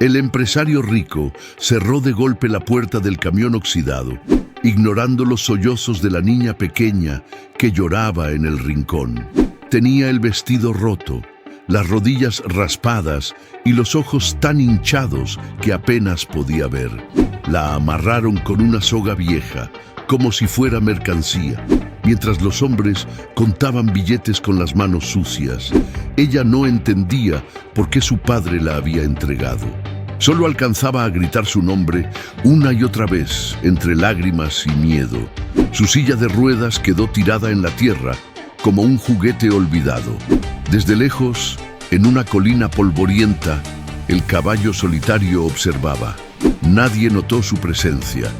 El empresario rico cerró de golpe la puerta del camión oxidado, ignorando los sollozos de la niña pequeña que lloraba en el rincón. Tenía el vestido roto, las rodillas raspadas y los ojos tan hinchados que apenas podía ver. La amarraron con una soga vieja, como si fuera mercancía. Mientras los hombres contaban billetes con las manos sucias, ella no entendía por qué su padre la había entregado. Solo alcanzaba a gritar su nombre una y otra vez, entre lágrimas y miedo. Su silla de ruedas quedó tirada en la tierra, como un juguete olvidado. Desde lejos, en una colina polvorienta, el caballo solitario observaba. Nadie notó su presencia.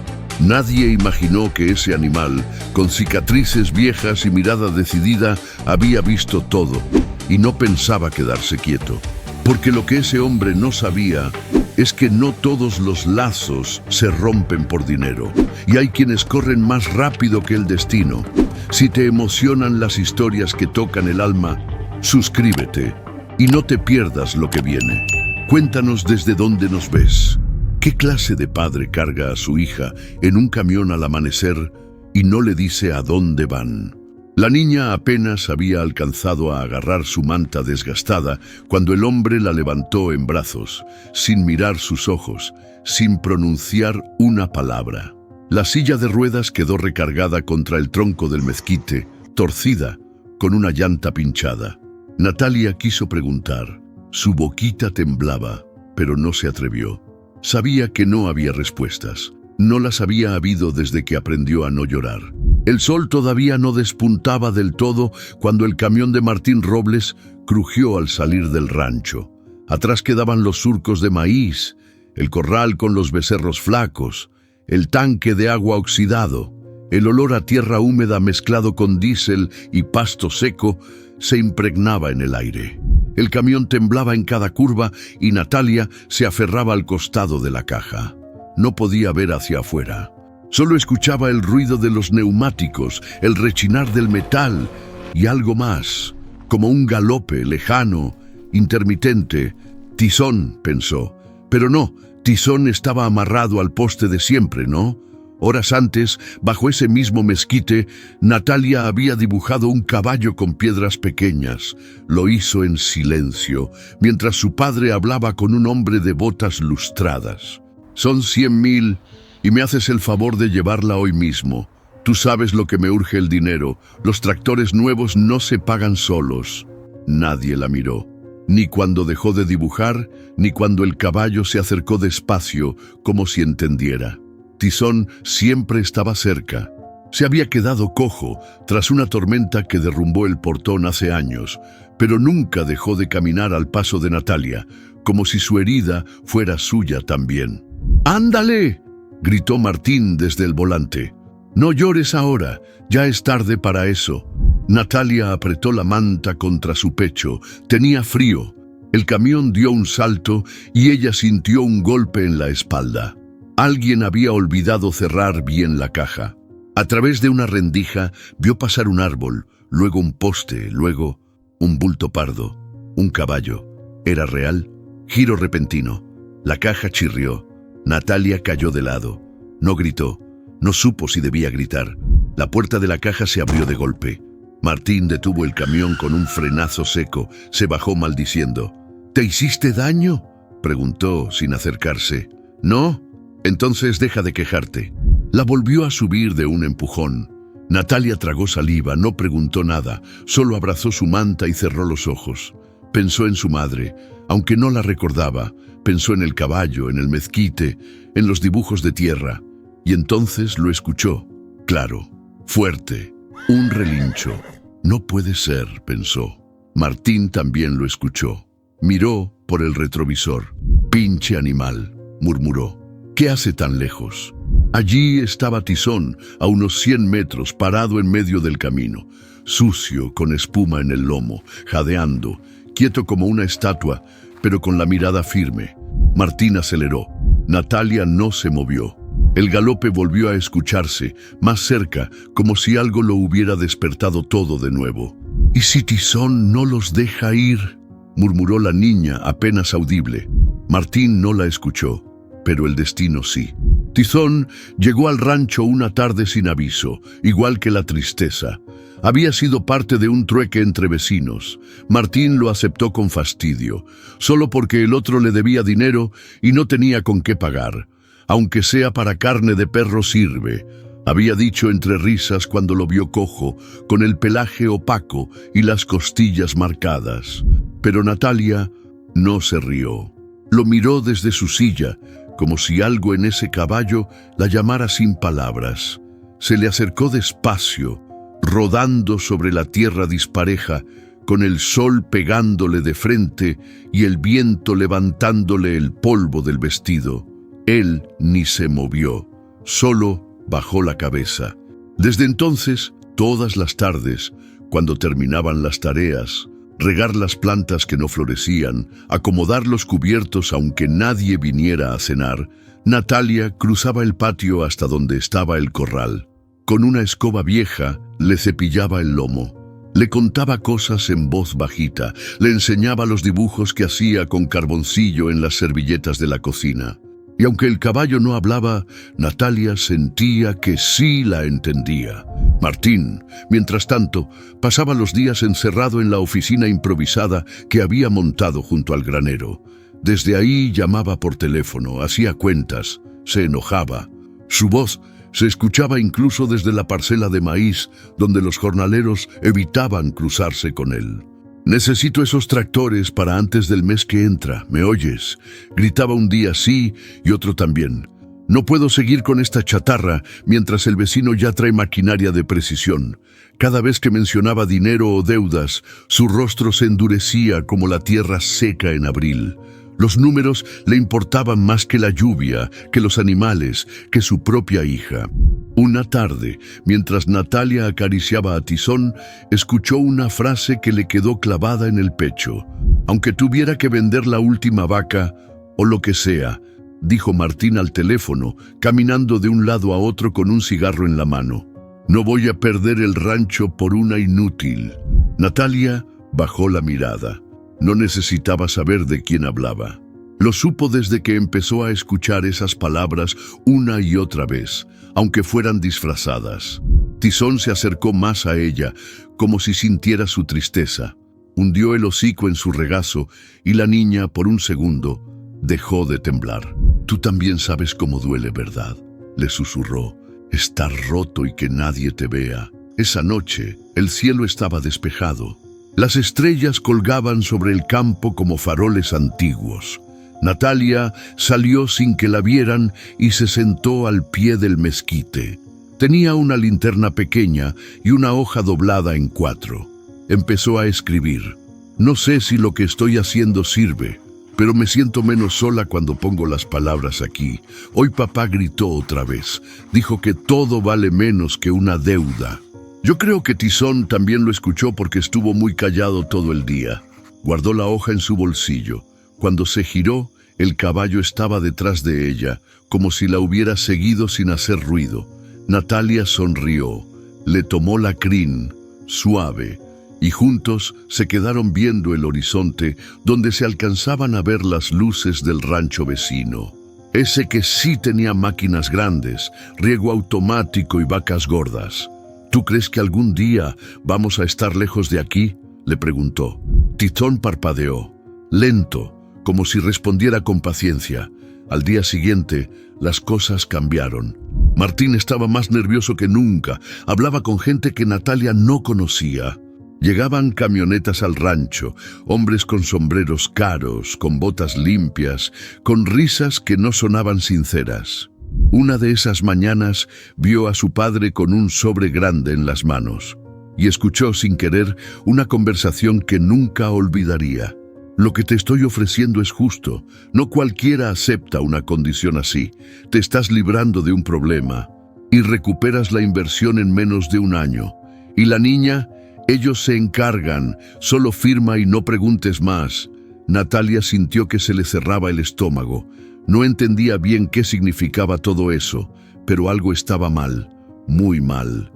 Nadie imaginó que ese animal, con cicatrices viejas y mirada decidida, había visto todo y no pensaba quedarse quieto. Porque lo que ese hombre no sabía es que no todos los lazos se rompen por dinero y hay quienes corren más rápido que el destino. Si te emocionan las historias que tocan el alma, suscríbete y no te pierdas lo que viene. Cuéntanos desde dónde nos ves. ¿Qué clase de padre carga a su hija en un camión al amanecer y no le dice a dónde van? La niña apenas había alcanzado a agarrar su manta desgastada cuando el hombre la levantó en brazos, sin mirar sus ojos, sin pronunciar una palabra. La silla de ruedas quedó recargada contra el tronco del mezquite, torcida, con una llanta pinchada. Natalia quiso preguntar. Su boquita temblaba, pero no se atrevió. Sabía que no había respuestas. No las había habido desde que aprendió a no llorar. El sol todavía no despuntaba del todo cuando el camión de Martín Robles crujió al salir del rancho. Atrás quedaban los surcos de maíz, el corral con los becerros flacos, el tanque de agua oxidado. El olor a tierra húmeda mezclado con diésel y pasto seco se impregnaba en el aire. El camión temblaba en cada curva y Natalia se aferraba al costado de la caja. No podía ver hacia afuera. Solo escuchaba el ruido de los neumáticos, el rechinar del metal y algo más, como un galope lejano, intermitente. Tizón, pensó. Pero no, Tizón estaba amarrado al poste de siempre, ¿no? Horas antes, bajo ese mismo mezquite, Natalia había dibujado un caballo con piedras pequeñas. Lo hizo en silencio, mientras su padre hablaba con un hombre de botas lustradas. Son 100,000 y me haces el favor de llevarla hoy mismo. Tú sabes lo que me urge el dinero. Los tractores nuevos no se pagan solos. Nadie la miró, ni cuando dejó de dibujar, ni cuando el caballo se acercó despacio, como si entendiera. Tizón siempre estaba cerca. Se había quedado cojo tras una tormenta que derrumbó el portón hace años, pero nunca dejó de caminar al paso de Natalia, como si su herida fuera suya también. ¡Ándale!, gritó Martín desde el volante. No llores ahora, ya es tarde para eso. Natalia apretó la manta contra su pecho. Tenía frío. El camión dio un salto y ella sintió un golpe en la espalda. Alguien había olvidado cerrar bien la caja. A través de una rendija vio pasar un árbol, luego un poste, luego un bulto pardo, un caballo. ¿Era real? Giro repentino. La caja chirrió. Natalia cayó de lado. No gritó. No supo si debía gritar. La puerta de la caja se abrió de golpe. Martín detuvo el camión con un frenazo seco. Se bajó maldiciendo. ¿Te hiciste daño?, preguntó sin acercarse. ¿No? Entonces deja de quejarte. La volvió a subir de un empujón. Natalia tragó saliva, no preguntó nada, solo abrazó su manta y cerró los ojos. Pensó en su madre, aunque no la recordaba. Pensó en el caballo, en el mezquite, en los dibujos de tierra. Y entonces lo escuchó, claro, fuerte, un relincho. No puede ser, pensó. Martín también lo escuchó. Miró por el retrovisor. Pinche animal, murmuró. ¿Qué hace tan lejos? Allí estaba Tizón, a unos 100 metros, parado en medio del camino, sucio, con espuma en el lomo, jadeando, quieto como una estatua, pero con la mirada firme. Martín aceleró. Natalia no se movió. El galope volvió a escucharse, más cerca, como si algo lo hubiera despertado todo de nuevo. ¿Y si Tizón no los deja ir?, murmuró la niña, apenas audible. Martín no la escuchó, pero el destino sí. Tizón llegó al rancho una tarde sin aviso, igual que la tristeza. Había sido parte de un trueque entre vecinos. Martín lo aceptó con fastidio, solo porque el otro le debía dinero y no tenía con qué pagar. Aunque sea para carne de perro sirve, había dicho entre risas cuando lo vio cojo, con el pelaje opaco y las costillas marcadas. Pero Natalia no se rió. Lo miró desde su silla, como si algo en ese caballo la llamara sin palabras. Se le acercó despacio, rodando sobre la tierra dispareja, con el sol pegándole de frente y el viento levantándole el polvo del vestido. Él ni se movió, solo bajó la cabeza. Desde entonces, todas las tardes, cuando terminaban las tareas, regar las plantas que no florecían, acomodar los cubiertos aunque nadie viniera a cenar, Natalia cruzaba el patio hasta donde estaba el corral. Con una escoba vieja le cepillaba el lomo. Le contaba cosas en voz bajita, le enseñaba los dibujos que hacía con carboncillo en las servilletas de la cocina. Y aunque el caballo no hablaba, Natalia sentía que sí la entendía. Martín, mientras tanto, pasaba los días encerrado en la oficina improvisada que había montado junto al granero. Desde ahí llamaba por teléfono, hacía cuentas, se enojaba. Su voz se escuchaba incluso desde la parcela de maíz, donde los jornaleros evitaban cruzarse con él. «Necesito esos tractores para antes del mes que entra, ¿me oyes?», gritaba un día sí y otro también. «No puedo seguir con esta chatarra mientras el vecino ya trae maquinaria de precisión». Cada vez que mencionaba dinero o deudas, su rostro se endurecía como la tierra seca en abril. Los números le importaban más que la lluvia, que los animales, que su propia hija. Una tarde, mientras Natalia acariciaba a Tizón, escuchó una frase que le quedó clavada en el pecho. «Aunque tuviera que vender la última vaca, o lo que sea», dijo Martín al teléfono, caminando de un lado a otro con un cigarro en la mano. «No voy a perder el rancho por una inútil». Natalia bajó la mirada. No necesitaba saber de quién hablaba. Lo supo desde que empezó a escuchar esas palabras una y otra vez, aunque fueran disfrazadas. Tizón se acercó más a ella, como si sintiera su tristeza. Hundió el hocico en su regazo y la niña, por un segundo, dejó de temblar. «Tú también sabes cómo duele, ¿verdad?», le susurró. «Estar roto y que nadie te vea». Esa noche, el cielo estaba despejado. Las estrellas colgaban sobre el campo como faroles antiguos. Natalia salió sin que la vieran y se sentó al pie del mezquite. Tenía una linterna pequeña y una hoja doblada en 4. Empezó a escribir. «No sé si lo que estoy haciendo sirve, pero me siento menos sola cuando pongo las palabras aquí. Hoy papá gritó otra vez. Dijo que todo vale menos que una deuda». Yo creo que Tizón también lo escuchó porque estuvo muy callado todo el día. Guardó la hoja en su bolsillo. Cuando se giró, el caballo estaba detrás de ella, como si la hubiera seguido sin hacer ruido. Natalia sonrió, le tomó la crin, suave, y juntos se quedaron viendo el horizonte donde se alcanzaban a ver las luces del rancho vecino. Ese que sí tenía máquinas grandes, riego automático y vacas gordas. «¿Tú crees que algún día vamos a estar lejos de aquí?», le preguntó. Tizón parpadeó, lento, como si respondiera con paciencia. Al día siguiente, las cosas cambiaron. Martín estaba más nervioso que nunca. Hablaba con gente que Natalia no conocía. Llegaban camionetas al rancho, hombres con sombreros caros, con botas limpias, con risas que no sonaban sinceras. Una de esas mañanas vio a su padre con un sobre grande en las manos y escuchó sin querer una conversación que nunca olvidaría. «Lo que te estoy ofreciendo es justo. No cualquiera acepta una condición así. Te estás librando de un problema y recuperas la inversión en menos de un año. Y la niña, ellos se encargan. Solo firma y no preguntes más». Natalia sintió que se le cerraba el estómago. No entendía bien qué significaba todo eso, pero algo estaba mal, muy mal.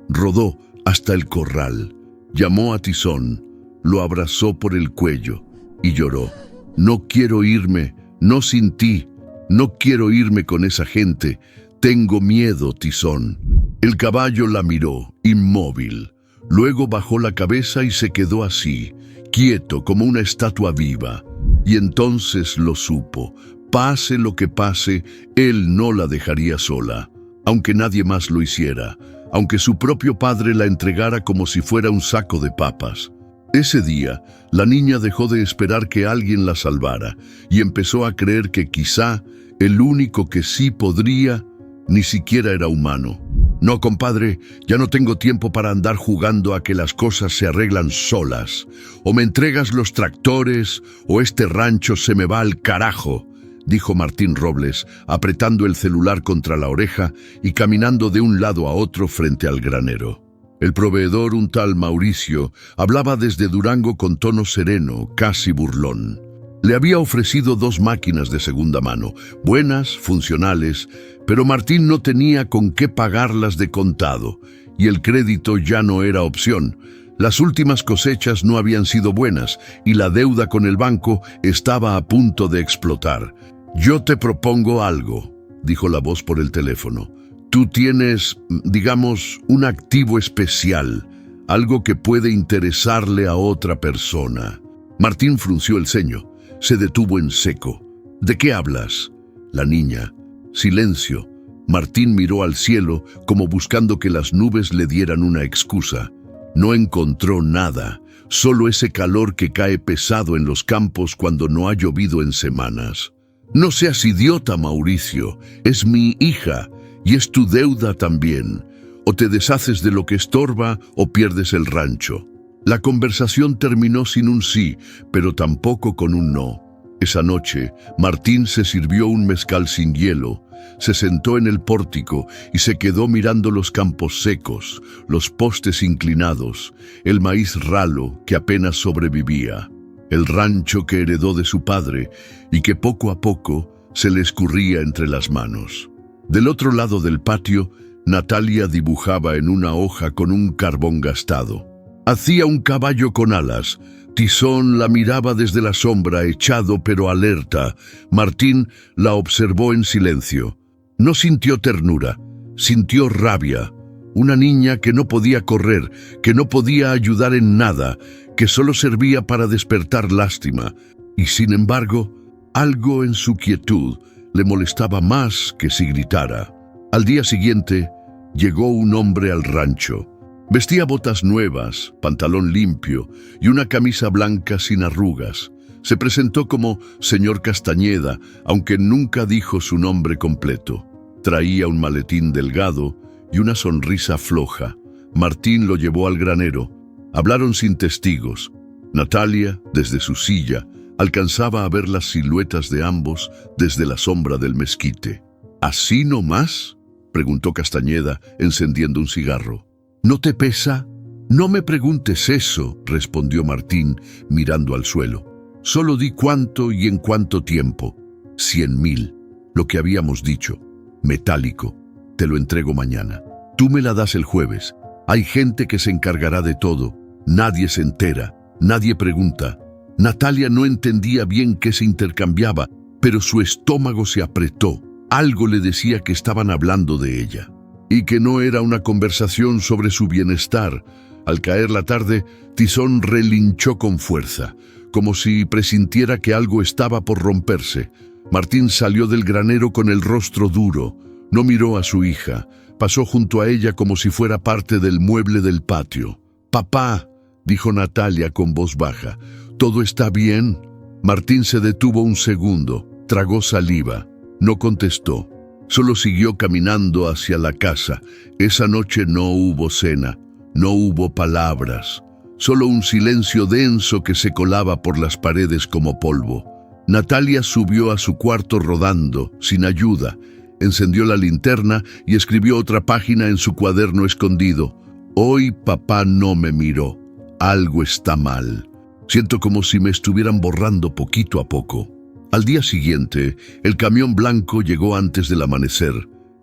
Rodó hasta el corral. Llamó a Tizón, lo abrazó por el cuello y lloró. No quiero irme, no sin ti. No quiero irme con esa gente. Tengo miedo, Tizón. El caballo la miró, inmóvil. Luego bajó la cabeza y se quedó así, quieto como una estatua viva. Y entonces lo supo. Pase lo que pase, él no la dejaría sola, aunque nadie más lo hiciera, aunque su propio padre la entregara como si fuera un saco de papas. Ese día, la niña dejó de esperar que alguien la salvara y empezó a creer que quizá el único que sí podría ni siquiera era humano. No, compadre, ya no tengo tiempo para andar jugando a que las cosas se arreglan solas. O me entregas los tractores o este rancho se me va al carajo, dijo Martín Robles, apretando el celular contra la oreja y caminando de un lado a otro frente al granero. El proveedor, un tal Mauricio, hablaba desde Durango con tono sereno, casi burlón. Le había ofrecido 2 máquinas de segunda mano, buenas, funcionales, pero Martín no tenía con qué pagarlas de contado, y el crédito ya no era opción. Las últimas cosechas no habían sido buenas, y la deuda con el banco estaba a punto de explotar. «Yo te propongo algo», dijo la voz por el teléfono. «Tú tienes, digamos, un activo especial, algo que puede interesarle a otra persona». Martín frunció el ceño. Se detuvo en seco. «¿De qué hablas?» La niña. Silencio. Martín miró al cielo como buscando que las nubes le dieran una excusa. No encontró nada, solo ese calor que cae pesado en los campos cuando no ha llovido en semanas. «No seas idiota, Mauricio. Es mi hija y es tu deuda también. O te deshaces de lo que estorba o pierdes el rancho». La conversación terminó sin un sí, pero tampoco con un no. Esa noche, Martín se sirvió un mezcal sin hielo, se sentó en el pórtico y se quedó mirando los campos secos, los postes inclinados, el maíz ralo que apenas sobrevivía, el rancho que heredó de su padre y que poco a poco se le escurría entre las manos. Del otro lado del patio, Natalia dibujaba en una hoja con un carbón gastado. Hacía un caballo con alas. Tizón la miraba desde la sombra, echado pero alerta. Martín la observó en silencio. No sintió ternura, sintió rabia. Una niña que no podía correr, que no podía ayudar en nada, que solo servía para despertar lástima. Y sin embargo, algo en su quietud le molestaba más que si gritara. Al día siguiente, llegó un hombre al rancho. Vestía botas nuevas, pantalón limpio y una camisa blanca sin arrugas. Se presentó como señor Castañeda, aunque nunca dijo su nombre completo. Traía un maletín delgado y una sonrisa floja. Martín lo llevó al granero. Hablaron sin testigos. Natalia, desde su silla, alcanzaba a ver las siluetas de ambos desde la sombra del mezquite. ¿Así nomás?, preguntó Castañeda, encendiendo un cigarro. ¿No te pesa? No me preguntes eso, respondió Martín, mirando al suelo. Solo di cuánto y en cuánto tiempo. 100.000, lo que habíamos dicho. Metálico. Te lo entrego mañana. Tú me la das el jueves. Hay gente que se encargará de todo. Nadie se entera. Nadie pregunta. Natalia no entendía bien qué se intercambiaba, pero su estómago se apretó. Algo le decía que estaban hablando de ella. Y que no era una conversación sobre su bienestar. Al caer la tarde, Tizón relinchó con fuerza, como si presintiera que algo estaba por romperse. Martín salió del granero con el rostro duro. No miró a su hija. Pasó junto a ella como si fuera parte del mueble del patio. «Papá», dijo Natalia con voz baja, «¿todo está bien?» Martín se detuvo un segundo, tragó saliva. No contestó. Solo siguió caminando hacia la casa. Esa noche no hubo cena, no hubo palabras, solo un silencio denso que se colaba por las paredes como polvo. Natalia subió a su cuarto rodando, sin ayuda, encendió la linterna y escribió otra página en su cuaderno escondido. «Hoy papá no me miró. Algo está mal. Siento como si me estuvieran borrando poquito a poco». Al día siguiente, el camión blanco llegó antes del amanecer.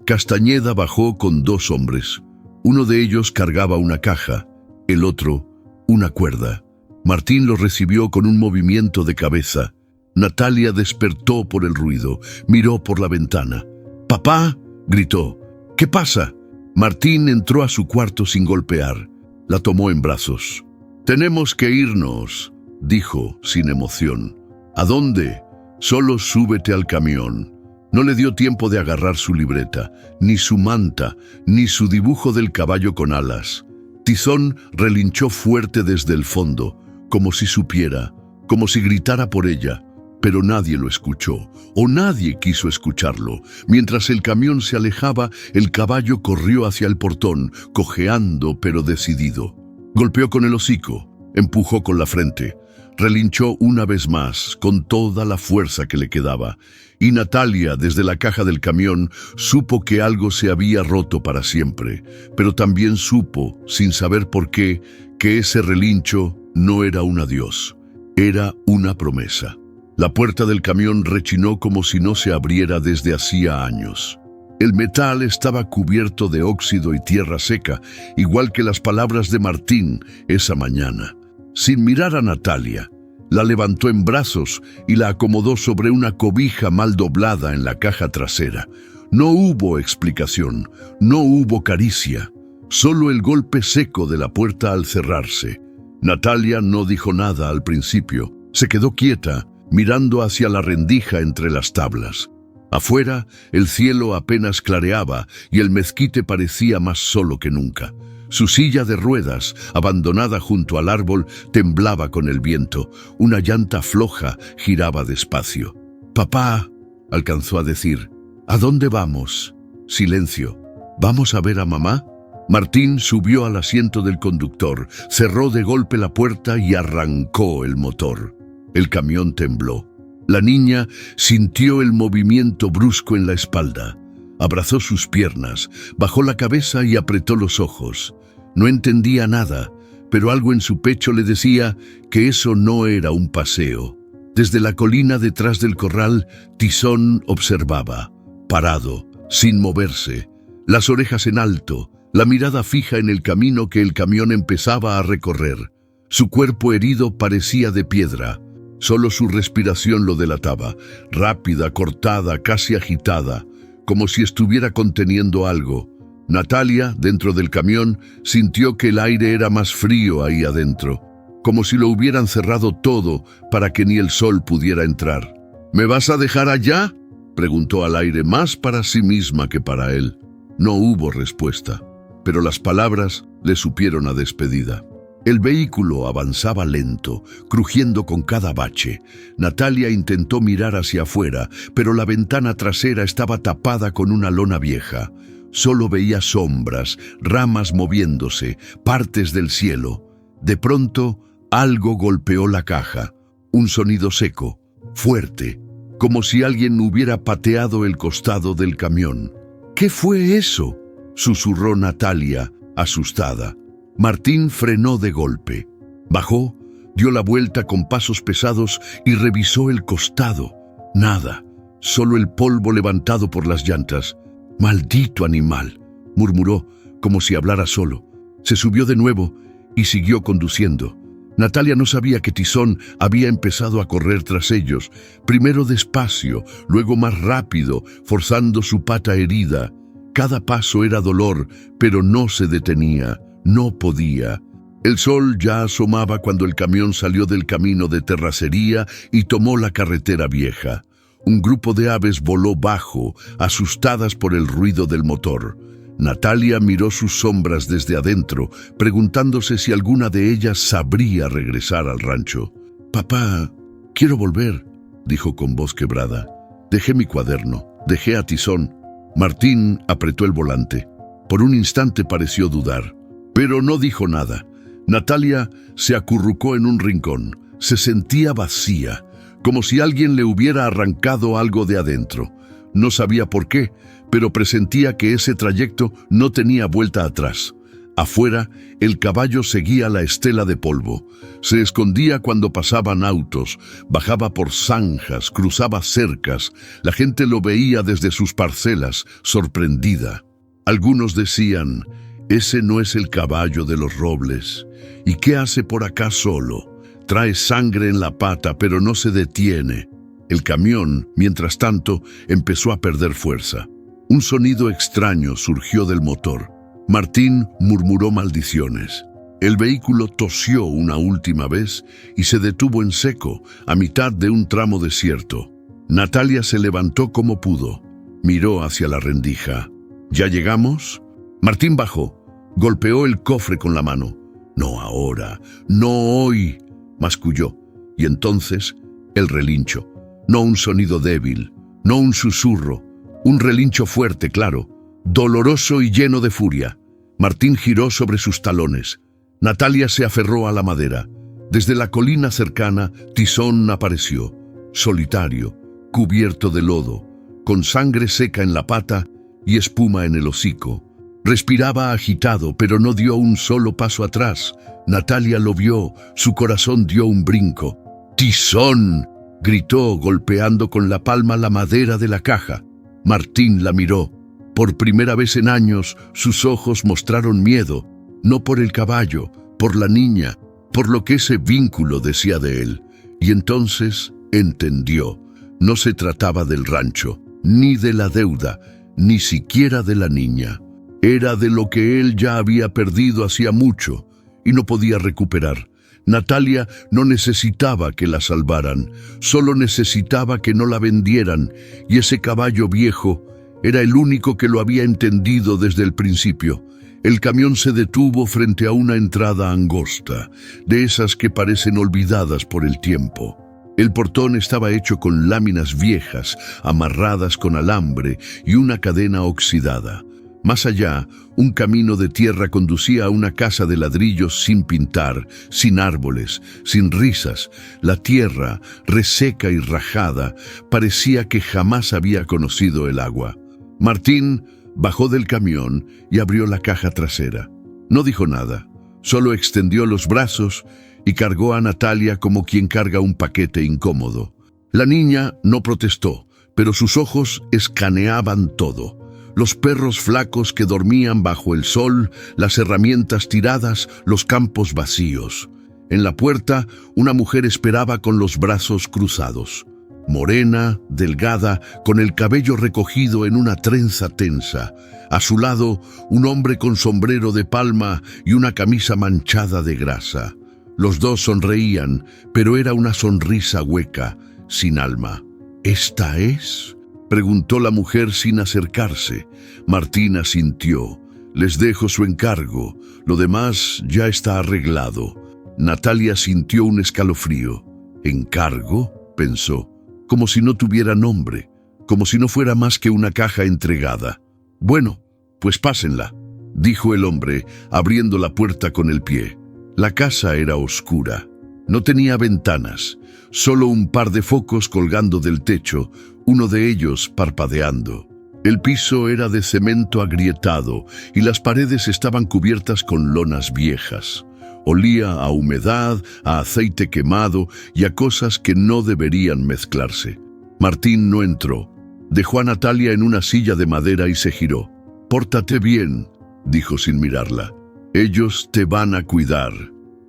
Castañeda bajó con 2 hombres. Uno de ellos cargaba una caja, el otro una cuerda. Martín lo recibió con un movimiento de cabeza. Natalia despertó por el ruido, miró por la ventana. «¡Papá!», gritó. «¿Qué pasa?». Martín entró a su cuarto sin golpear. La tomó en brazos. «Tenemos que irnos», dijo sin emoción. «¿A dónde?». «Solo súbete al camión». No le dio tiempo de agarrar su libreta, ni su manta, ni su dibujo del caballo con alas. Tizón relinchó fuerte desde el fondo, como si supiera, como si gritara por ella, pero nadie lo escuchó, o nadie quiso escucharlo. Mientras el camión se alejaba, el caballo corrió hacia el portón, cojeando pero decidido. Golpeó con el hocico, empujó con la frente, relinchó una vez más, con toda la fuerza que le quedaba, y Natalia, desde la caja del camión, supo que algo se había roto para siempre, pero también supo, sin saber por qué, que ese relincho no era un adiós, era una promesa. La puerta del camión rechinó como si no se abriera desde hacía años. El metal estaba cubierto de óxido y tierra seca, igual que las palabras de Martín esa mañana. Sin mirar a Natalia, la levantó en brazos y la acomodó sobre una cobija mal doblada en la caja trasera. No hubo explicación, no hubo caricia, solo el golpe seco de la puerta al cerrarse. Natalia no dijo nada al principio, se quedó quieta, mirando hacia la rendija entre las tablas. Afuera, el cielo apenas clareaba y el mezquite parecía más solo que nunca. Su silla de ruedas, abandonada junto al árbol, temblaba con el viento. Una llanta floja giraba despacio. «Papá», alcanzó a decir. «¿A dónde vamos?». Silencio. «¿Vamos a ver a mamá?». Martín subió al asiento del conductor, cerró de golpe la puerta y arrancó el motor. El camión tembló. La niña sintió el movimiento brusco en la espalda. Abrazó sus piernas, bajó la cabeza y apretó los ojos. No entendía nada, pero algo en su pecho le decía que eso no era un paseo. Desde la colina detrás del corral, Tizón observaba, parado, sin moverse, las orejas en alto, la mirada fija en el camino que el camión empezaba a recorrer. Su cuerpo herido parecía de piedra. Solo su respiración lo delataba, rápida, cortada, casi agitada, como si estuviera conteniendo algo. Natalia, dentro del camión, sintió que el aire era más frío ahí adentro, como si lo hubieran cerrado todo para que ni el sol pudiera entrar. «¿Me vas a dejar allá?», preguntó al aire, más para sí misma que para él. No hubo respuesta, pero las palabras le supieron a despedida. El vehículo avanzaba lento, crujiendo con cada bache. Natalia intentó mirar hacia afuera, pero la ventana trasera estaba tapada con una lona vieja. Solo veía sombras, ramas moviéndose, partes del cielo. De pronto, algo golpeó la caja. Un sonido seco, fuerte, como si alguien hubiera pateado el costado del camión. «¿Qué fue eso?», susurró Natalia, asustada. Martín frenó de golpe. Bajó, dio la vuelta con pasos pesados y revisó el costado. Nada, solo el polvo levantado por las llantas. «Maldito animal», murmuró, como si hablara solo. Se subió de nuevo y siguió conduciendo. Natalia no sabía que Tizón había empezado a correr tras ellos, primero despacio, luego más rápido, forzando su pata herida. Cada paso era dolor, pero no se detenía, no podía. El sol ya asomaba cuando el camión salió del camino de terracería y tomó la carretera vieja. Un grupo de aves voló bajo, asustadas por el ruido del motor. Natalia miró sus sombras desde adentro, preguntándose si alguna de ellas sabría regresar al rancho. «Papá, quiero volver», dijo con voz quebrada. «Dejé mi cuaderno, dejé a Tizón». Martín apretó el volante. Por un instante pareció dudar, pero no dijo nada. Natalia se acurrucó en un rincón. Se sentía vacía, como si alguien le hubiera arrancado algo de adentro. No sabía por qué, pero presentía que ese trayecto no tenía vuelta atrás. Afuera, el caballo seguía la estela de polvo. Se escondía cuando pasaban autos, bajaba por zanjas, cruzaba cercas. La gente lo veía desde sus parcelas, sorprendida. Algunos decían: «Ese no es el caballo de los robles. ¿Y qué hace por acá solo? Trae sangre en la pata, pero no se detiene». El camión, mientras tanto, empezó a perder fuerza. Un sonido extraño surgió del motor. Martín murmuró maldiciones. El vehículo tosió una última vez y se detuvo en seco, a mitad de un tramo desierto. Natalia se levantó como pudo. Miró hacia la rendija. ¿Ya llegamos? Martín bajó. Golpeó el cofre con la mano. No ahora, no hoy, masculló. Y entonces, el relincho. No un sonido débil, no un susurro. Un relincho fuerte, claro, doloroso y lleno de furia. Martín giró sobre sus talones. Natalia se aferró a la madera. Desde la colina cercana, Tizón apareció, solitario, cubierto de lodo, con sangre seca en la pata y espuma en el hocico. Respiraba agitado, pero no dio un solo paso atrás. Natalia lo vio, su corazón dio un brinco. ¡Tizón!, gritó, golpeando con la palma la madera de la caja. Martín la miró. Por primera vez en años, sus ojos mostraron miedo, no por el caballo, por la niña, por lo que ese vínculo decía de él. Y entonces entendió. No se trataba del rancho, ni de la deuda, ni siquiera de la niña. Era de lo que él ya había perdido hacía mucho y no podía recuperar. Natalia no necesitaba que la salvaran, solo necesitaba que no la vendieran, y ese caballo viejo era el único que lo había entendido desde el principio. El camión se detuvo frente a una entrada angosta, de esas que parecen olvidadas por el tiempo. El portón estaba hecho con láminas viejas, amarradas con alambre y una cadena oxidada. Más allá, un camino de tierra conducía a una casa de ladrillos sin pintar, sin árboles, sin risas. La tierra, reseca y rajada, parecía que jamás había conocido el agua. Martín bajó del camión y abrió la caja trasera. No dijo nada, solo extendió los brazos y cargó a Natalia como quien carga un paquete incómodo. La niña no protestó, pero sus ojos escaneaban todo. Los perros flacos que dormían bajo el sol, las herramientas tiradas, los campos vacíos. En la puerta, una mujer esperaba con los brazos cruzados. Morena, delgada, con el cabello recogido en una trenza tensa. A su lado, un hombre con sombrero de palma y una camisa manchada de grasa. Los dos sonreían, pero era una sonrisa hueca, sin alma. ¿Esta es?, preguntó la mujer sin acercarse. Martín asintió. Les dejo su encargo. Lo demás ya está arreglado. Natalia sintió un escalofrío. ¿Encargo?, pensó. Como si no tuviera nombre. Como si no fuera más que una caja entregada. Bueno, pues pásenla, dijo el hombre, abriendo la puerta con el pie. La casa era oscura. No tenía ventanas, solo un par de focos colgando del techo, uno de ellos parpadeando. El piso era de cemento agrietado y las paredes estaban cubiertas con lonas viejas. Olía a humedad, a aceite quemado y a cosas que no deberían mezclarse. Martín no entró. Dejó a Natalia en una silla de madera y se giró. «Pórtate bien», dijo sin mirarla. «Ellos te van a cuidar».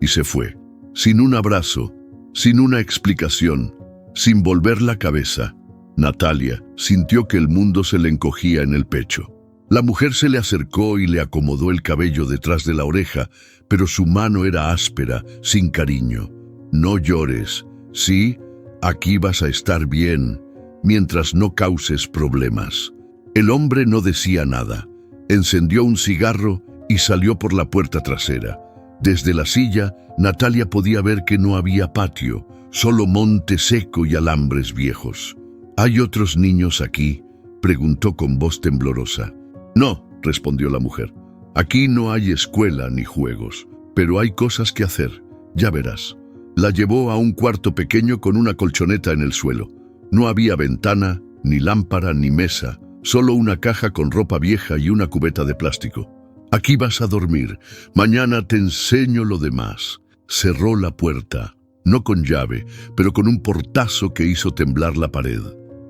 Y se fue, sin un abrazo, sin una explicación, sin volver la cabeza. Natalia sintió que el mundo se le encogía en el pecho. La mujer se le acercó y le acomodó el cabello detrás de la oreja, pero su mano era áspera, sin cariño. «No llores. Sí, aquí vas a estar bien, mientras no causes problemas». El hombre no decía nada. Encendió un cigarro y salió por la puerta trasera. Desde la silla, Natalia podía ver que no había patio, solo monte seco y alambres viejos. «¿Hay otros niños aquí?», preguntó con voz temblorosa. «No», respondió la mujer. «Aquí no hay escuela ni juegos, pero hay cosas que hacer. Ya verás». La llevó a un cuarto pequeño con una colchoneta en el suelo. No había ventana, ni lámpara, ni mesa, solo una caja con ropa vieja y una cubeta de plástico. «Aquí vas a dormir. Mañana te enseño lo demás». Cerró la puerta, no con llave, pero con un portazo que hizo temblar la pared.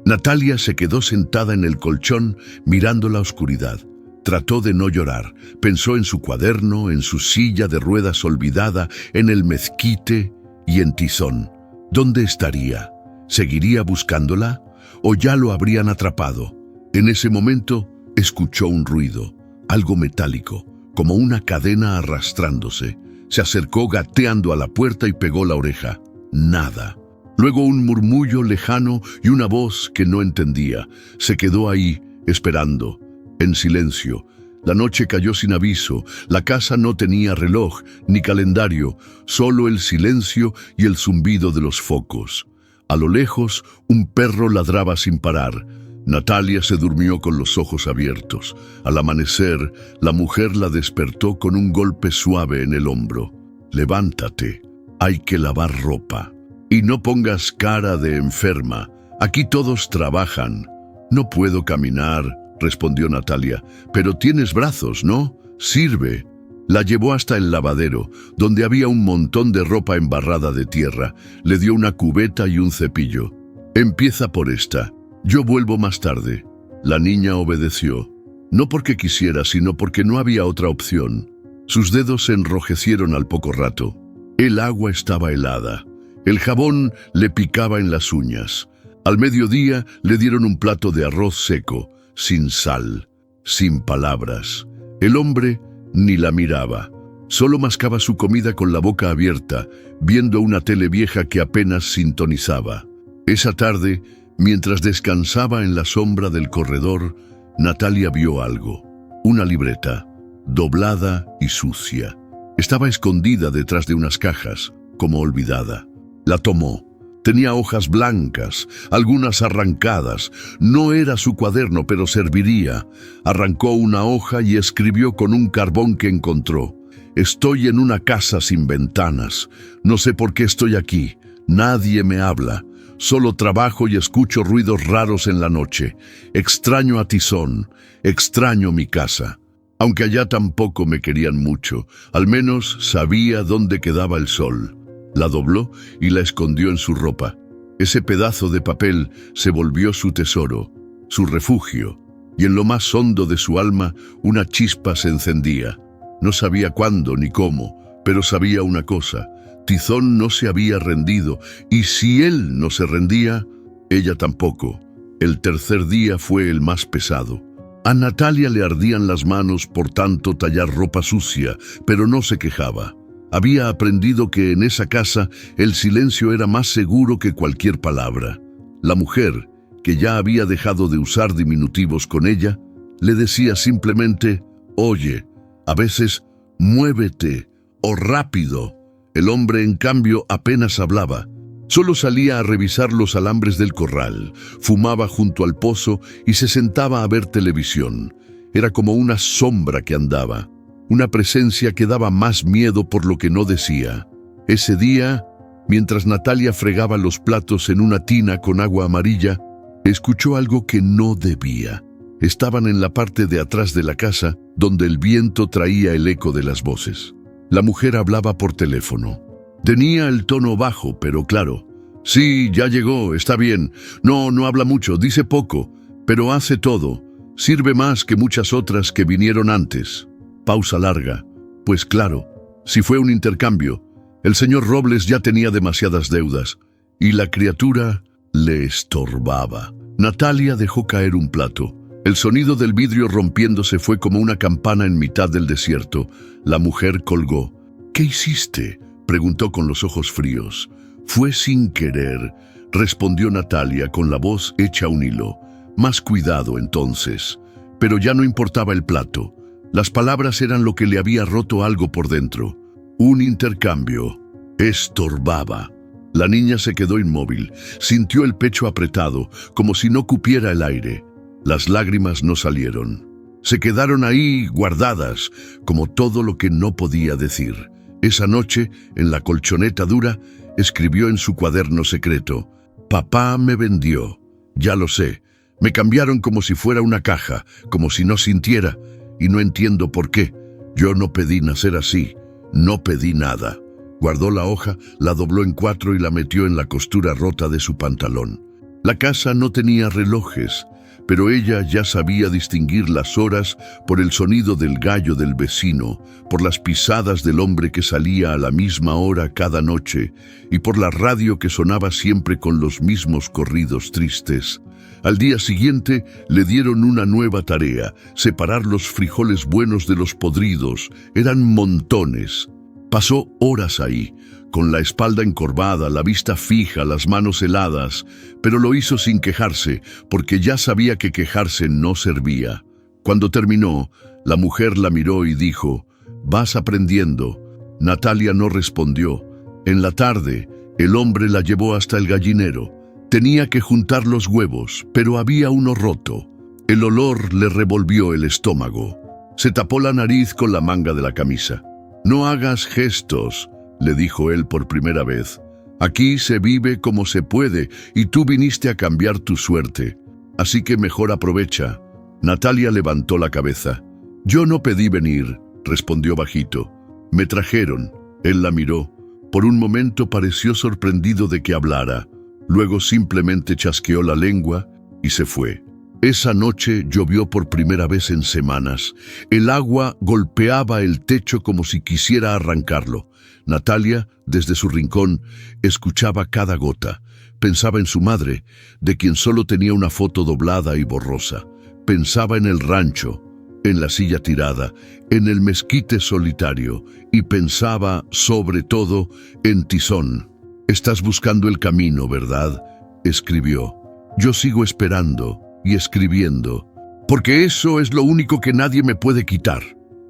Natalia se quedó sentada en el colchón mirando la oscuridad. Trató de no llorar. Pensó en su cuaderno, en su silla de ruedas olvidada, en el mezquite y en Tizón. ¿Dónde estaría? ¿Seguiría buscándola o ya lo habrían atrapado? En ese momento escuchó un ruido, algo metálico, como una cadena arrastrándose. Se acercó gateando a la puerta y pegó la oreja. Nada. Luego un murmullo lejano y una voz que no entendía. Se quedó ahí, esperando, en silencio. La noche cayó sin aviso. La casa no tenía reloj ni calendario, solo el silencio y el zumbido de los focos. A lo lejos, un perro ladraba sin parar. Natalia se durmió con los ojos abiertos. Al amanecer, la mujer la despertó con un golpe suave en el hombro. «Levántate, hay que lavar ropa. Y no pongas cara de enferma. Aquí todos trabajan». «No puedo caminar», respondió Natalia. «Pero tienes brazos, ¿no? Sirve». La llevó hasta el lavadero, donde había un montón de ropa embarrada de tierra. Le dio una cubeta y un cepillo. «Empieza por esta. Yo vuelvo más tarde». La niña obedeció. No porque quisiera, sino porque no había otra opción. Sus dedos se enrojecieron al poco rato. El agua estaba helada. El jabón le picaba en las uñas. Al mediodía le dieron un plato de arroz seco, sin sal, sin palabras. El hombre ni la miraba. Solo mascaba su comida con la boca abierta, viendo una tele vieja que apenas sintonizaba. Esa tarde, mientras descansaba en la sombra del corredor, Natalia vio algo. Una libreta, doblada y sucia. Estaba escondida detrás de unas cajas, como olvidada. La tomó. Tenía hojas blancas, algunas arrancadas. No era su cuaderno, pero serviría. Arrancó una hoja y escribió con un carbón que encontró. «Estoy en una casa sin ventanas. No sé por qué estoy aquí. Nadie me habla. Solo trabajo y escucho ruidos raros en la noche. Extraño a Tizón. Extraño mi casa. Aunque allá tampoco me querían mucho, al menos sabía dónde quedaba el sol». La dobló y la escondió en su ropa. Ese pedazo de papel se volvió su tesoro, su refugio, y en lo más hondo de su alma una chispa se encendía. No sabía cuándo ni cómo, pero sabía una cosa: Tizón no se había rendido, y si él no se rendía, ella tampoco. El tercer día fue el más pesado. A Natalia le ardían las manos por tanto tallar ropa sucia, pero no se quejaba. Había aprendido que en esa casa el silencio era más seguro que cualquier palabra. La mujer, que ya había dejado de usar diminutivos con ella, le decía simplemente: «Oye», a veces «muévete» o «rápido». El hombre, en cambio, apenas hablaba. Solo salía a revisar los alambres del corral, fumaba junto al pozo y se sentaba a ver televisión. Era como una sombra que andaba. Una presencia que daba más miedo por lo que no decía. Ese día, mientras Natalia fregaba los platos en una tina con agua amarilla, escuchó algo que no debía. Estaban en la parte de atrás de la casa, donde el viento traía el eco de las voces. La mujer hablaba por teléfono. Tenía el tono bajo, pero claro. «Sí, ya llegó, está bien. No habla mucho, dice poco, pero hace todo. Sirve más que muchas otras que vinieron antes». Pausa larga. Pues claro, si fue un intercambio, el señor Robles ya tenía demasiadas deudas, y la criatura le estorbaba. Natalia dejó caer un plato. El sonido del vidrio rompiéndose fue como una campana en mitad del desierto. La mujer colgó. «¿Qué hiciste?», preguntó con los ojos fríos. «Fue sin querer», respondió Natalia con la voz hecha un hilo. Más cuidado entonces. Pero ya no importaba el plato. Las palabras eran lo que le había roto algo por dentro. Un intercambio. Estorbaba. La niña se quedó inmóvil. Sintió el pecho apretado, como si no cupiera el aire. Las lágrimas no salieron. Se quedaron ahí guardadas, como todo lo que no podía decir. Esa noche, en la colchoneta dura, escribió en su cuaderno secreto: «Papá me vendió. Ya lo sé. Me cambiaron como si fuera una caja, como si no sintiera. Y no entiendo por qué. Yo no pedí nacer así. No pedí nada». Guardó la hoja, la dobló en 4 y la metió en la costura rota de su pantalón. La casa no tenía relojes, pero ella ya sabía distinguir las horas por el sonido del gallo del vecino, por las pisadas del hombre que salía a la misma hora cada noche y por la radio que sonaba siempre con los mismos corridos tristes. Al día siguiente le dieron una nueva tarea: separar los frijoles buenos de los podridos. Eran montones. Pasó horas ahí, con la espalda encorvada, la vista fija, las manos heladas, pero lo hizo sin quejarse, porque ya sabía que quejarse no servía. Cuando terminó, la mujer la miró y dijo: «Vas aprendiendo». Natalia no respondió. En la tarde, el hombre la llevó hasta el gallinero. Tenía que juntar los huevos, pero había uno roto. El olor le revolvió el estómago. Se tapó la nariz con la manga de la camisa. «No hagas gestos», le dijo él por primera vez. «Aquí se vive como se puede y tú viniste a cambiar tu suerte. Así que mejor aprovecha». Natalia levantó la cabeza. «Yo no pedí venir», respondió bajito. «Me trajeron». Él la miró. Por un momento pareció sorprendido de que hablara. Luego simplemente chasqueó la lengua y se fue. Esa noche llovió por primera vez en semanas. El agua golpeaba el techo como si quisiera arrancarlo. Natalia, desde su rincón, escuchaba cada gota. Pensaba en su madre, de quien solo tenía una foto doblada y borrosa. Pensaba en el rancho, en la silla tirada, en el mezquite solitario, y pensaba, sobre todo, en Tizón. «Estás buscando el camino, ¿verdad?», escribió. «Yo sigo esperando y escribiendo, porque eso es lo único que nadie me puede quitar».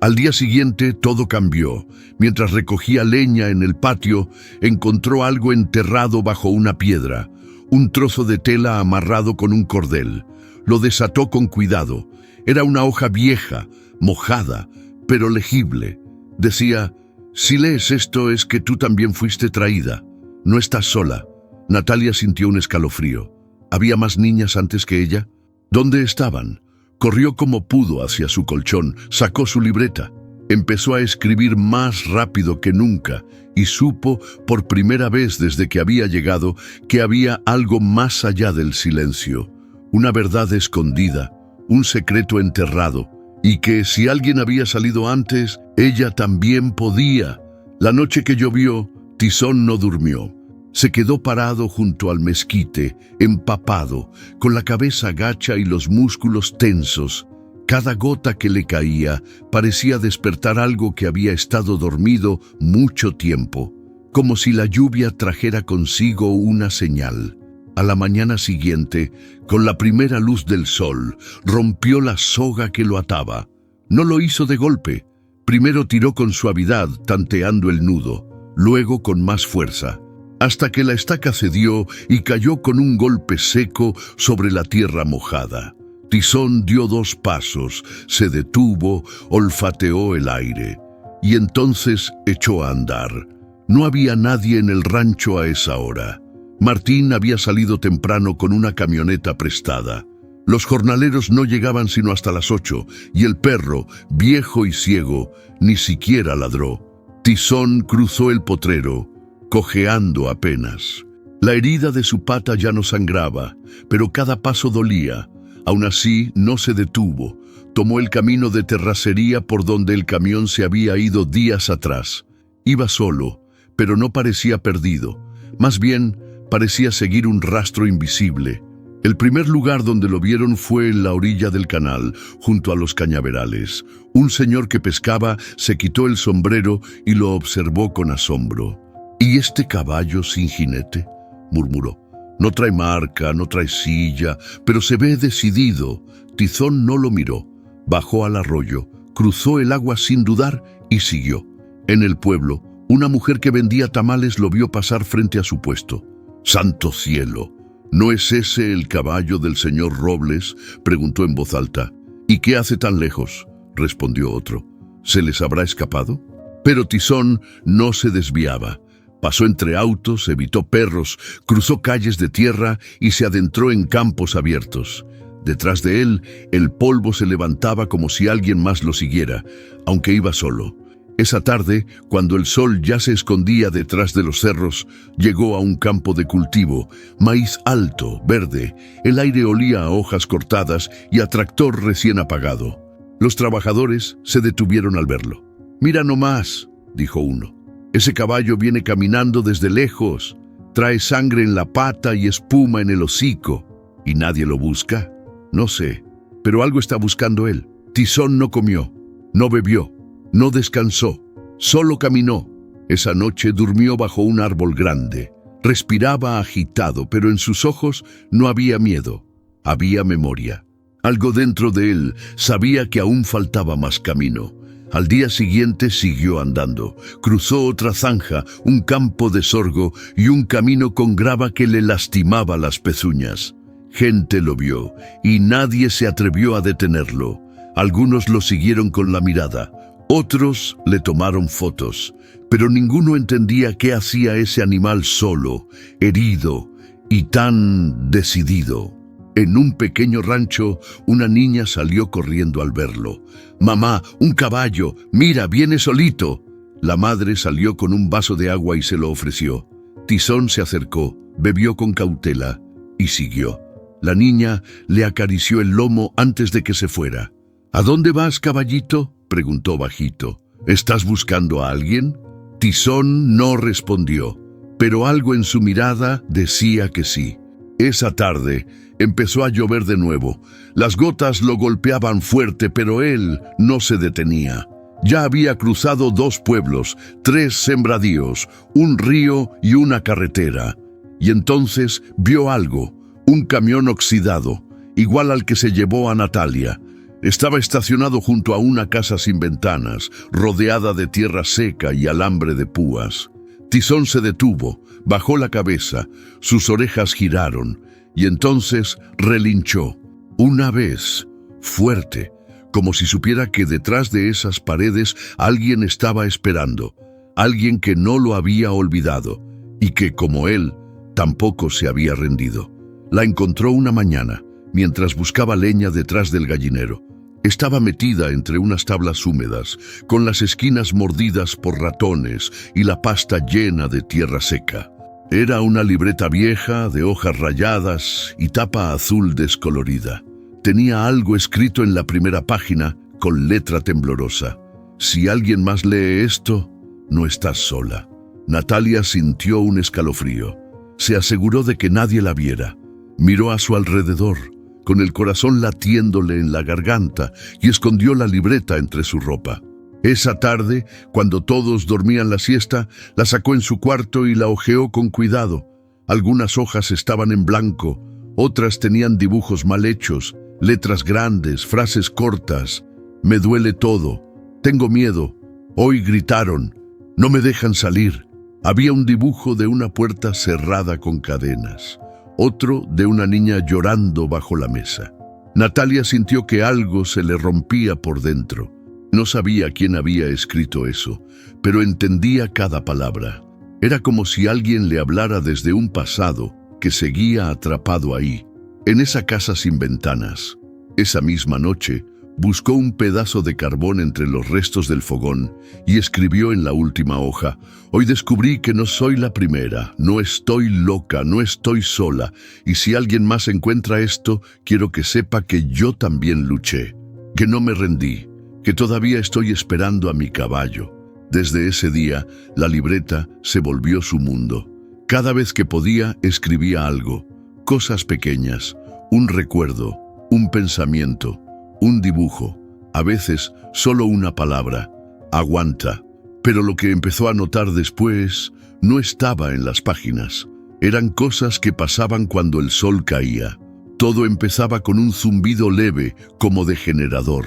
Al día siguiente todo cambió. Mientras recogía leña en el patio, encontró algo enterrado bajo una piedra, un trozo de tela amarrado con un cordel. Lo desató con cuidado. Era una hoja vieja, mojada, pero legible. Decía: «Si lees esto es que tú también fuiste traída. No estás sola». Natalia sintió un escalofrío. ¿Había más niñas antes que ella? ¿Dónde estaban? Corrió como pudo hacia su colchón, sacó su libreta. Empezó a escribir más rápido que nunca y supo, por primera vez desde que había llegado, que había algo más allá del silencio. Una verdad escondida, un secreto enterrado, y que si alguien había salido antes, ella también podía. La noche que llovió, Tizón no durmió. Se quedó parado junto al mezquite, empapado, con la cabeza gacha y los músculos tensos. Cada gota que le caía parecía despertar algo que había estado dormido mucho tiempo, como si la lluvia trajera consigo una señal. A la mañana siguiente, con la primera luz del sol, rompió la soga que lo ataba. No lo hizo de golpe. Primero tiró con suavidad, tanteando el nudo, luego con más fuerza, hasta que la estaca cedió y cayó con un golpe seco sobre la tierra mojada. Tizón dio 2 pasos, se detuvo, olfateó el aire, y entonces echó a andar. No había nadie en el rancho a esa hora. Martín había salido temprano con una camioneta prestada. Los jornaleros no llegaban sino hasta las 8, y el perro, viejo y ciego, ni siquiera ladró. Tizón cruzó el potrero, cojeando apenas. La herida de su pata ya no sangraba, pero cada paso dolía. Aún así, no se detuvo. Tomó el camino de terracería por donde el camión se había ido días atrás. Iba solo, pero no parecía perdido. Más bien, parecía seguir un rastro invisible. El primer lugar donde lo vieron fue en la orilla del canal, junto a los cañaverales. Un señor que pescaba se quitó el sombrero y lo observó con asombro. «¿Y este caballo sin jinete?», murmuró. «No trae marca, no trae silla, pero se ve decidido». Tizón no lo miró. Bajó al arroyo, cruzó el agua sin dudar y siguió. En el pueblo, una mujer que vendía tamales lo vio pasar frente a su puesto. «¡Santo cielo! ¿No es ese el caballo del señor Robles?», preguntó en voz alta. «¿Y qué hace tan lejos?», respondió otro. «¿Se les habrá escapado?». Pero Tizón no se desviaba. Pasó entre autos, evitó perros, cruzó calles de tierra y se adentró en campos abiertos. Detrás de él, el polvo se levantaba como si alguien más lo siguiera, aunque iba solo. Esa tarde, cuando el sol ya se escondía detrás de los cerros, llegó a un campo de cultivo, maíz alto, verde, el aire olía a hojas cortadas y a tractor recién apagado. Los trabajadores se detuvieron al verlo. «Mira nomás», dijo uno, «ese caballo viene caminando desde lejos, trae sangre en la pata y espuma en el hocico. ¿Y nadie lo busca? No sé, pero algo está buscando él». Tizón no comió, no bebió, no descansó, solo caminó. Esa noche durmió bajo un árbol grande. Respiraba agitado, pero en sus ojos no había miedo, había memoria. Algo dentro de él sabía que aún faltaba más camino. Al día siguiente siguió andando. Cruzó otra zanja, un campo de sorgo y un camino con grava que le lastimaba las pezuñas. Gente lo vio y nadie se atrevió a detenerlo. Algunos lo siguieron con la mirada, otros le tomaron fotos, pero ninguno entendía qué hacía ese animal solo, herido y tan decidido. En un pequeño rancho, una niña salió corriendo al verlo. «Mamá, un caballo, mira, viene solito». La madre salió con un vaso de agua y se lo ofreció. Tizón se acercó, bebió con cautela y siguió. La niña le acarició el lomo antes de que se fuera. «¿A dónde vas, caballito?», preguntó bajito. «¿Estás buscando a alguien?». Tizón no respondió, pero algo en su mirada decía que sí. Esa tarde empezó a llover de nuevo. Las gotas lo golpeaban fuerte, pero él no se detenía. Ya había cruzado 2 pueblos, 3 sembradíos, un río y una carretera. Y entonces vio algo, un camión oxidado, igual al que se llevó a Natalia. Estaba estacionado junto a una casa sin ventanas, rodeada de tierra seca y alambre de púas. Tizón se detuvo, bajó la cabeza, sus orejas giraron, y entonces relinchó. Una vez, fuerte, como si supiera que detrás de esas paredes alguien estaba esperando, alguien que no lo había olvidado, y que, como él, tampoco se había rendido. La encontró una mañana, mientras buscaba leña detrás del gallinero. Estaba metida entre unas tablas húmedas, con las esquinas mordidas por ratones y la pasta llena de tierra seca. Era una libreta vieja, de hojas rayadas y tapa azul descolorida. Tenía algo escrito en la primera página, con letra temblorosa. «Si alguien más lee esto, no estás sola». Natalia sintió un escalofrío. Se aseguró de que nadie la viera. Miró a su alrededor, con el corazón latiéndole en la garganta, y escondió la libreta entre su ropa. Esa tarde, cuando todos dormían la siesta, la sacó en su cuarto y la hojeó con cuidado. Algunas hojas estaban en blanco, otras tenían dibujos mal hechos, letras grandes, frases cortas. «Me duele todo. Tengo miedo. Hoy gritaron. No me dejan salir». Había un dibujo de una puerta cerrada con cadenas, otro de una niña llorando bajo la mesa. Natalia sintió que algo se le rompía por dentro. No sabía quién había escrito eso, pero entendía cada palabra. Era como si alguien le hablara desde un pasado que seguía atrapado ahí, en esa casa sin ventanas. Esa misma noche, buscó un pedazo de carbón entre los restos del fogón y escribió en la última hoja: «Hoy descubrí que no soy la primera, no estoy loca, no estoy sola, y si alguien más encuentra esto, quiero que sepa que yo también luché, que no me rendí, que todavía estoy esperando a mi caballo». Desde ese día, la libreta se volvió su mundo. Cada vez que podía, escribía algo, cosas pequeñas, un recuerdo, un pensamiento, un dibujo, a veces solo una palabra: «Aguanta». Pero lo que empezó a notar después no estaba en las páginas. Eran cosas que pasaban cuando el sol caía. Todo empezaba con un zumbido leve, como de generador.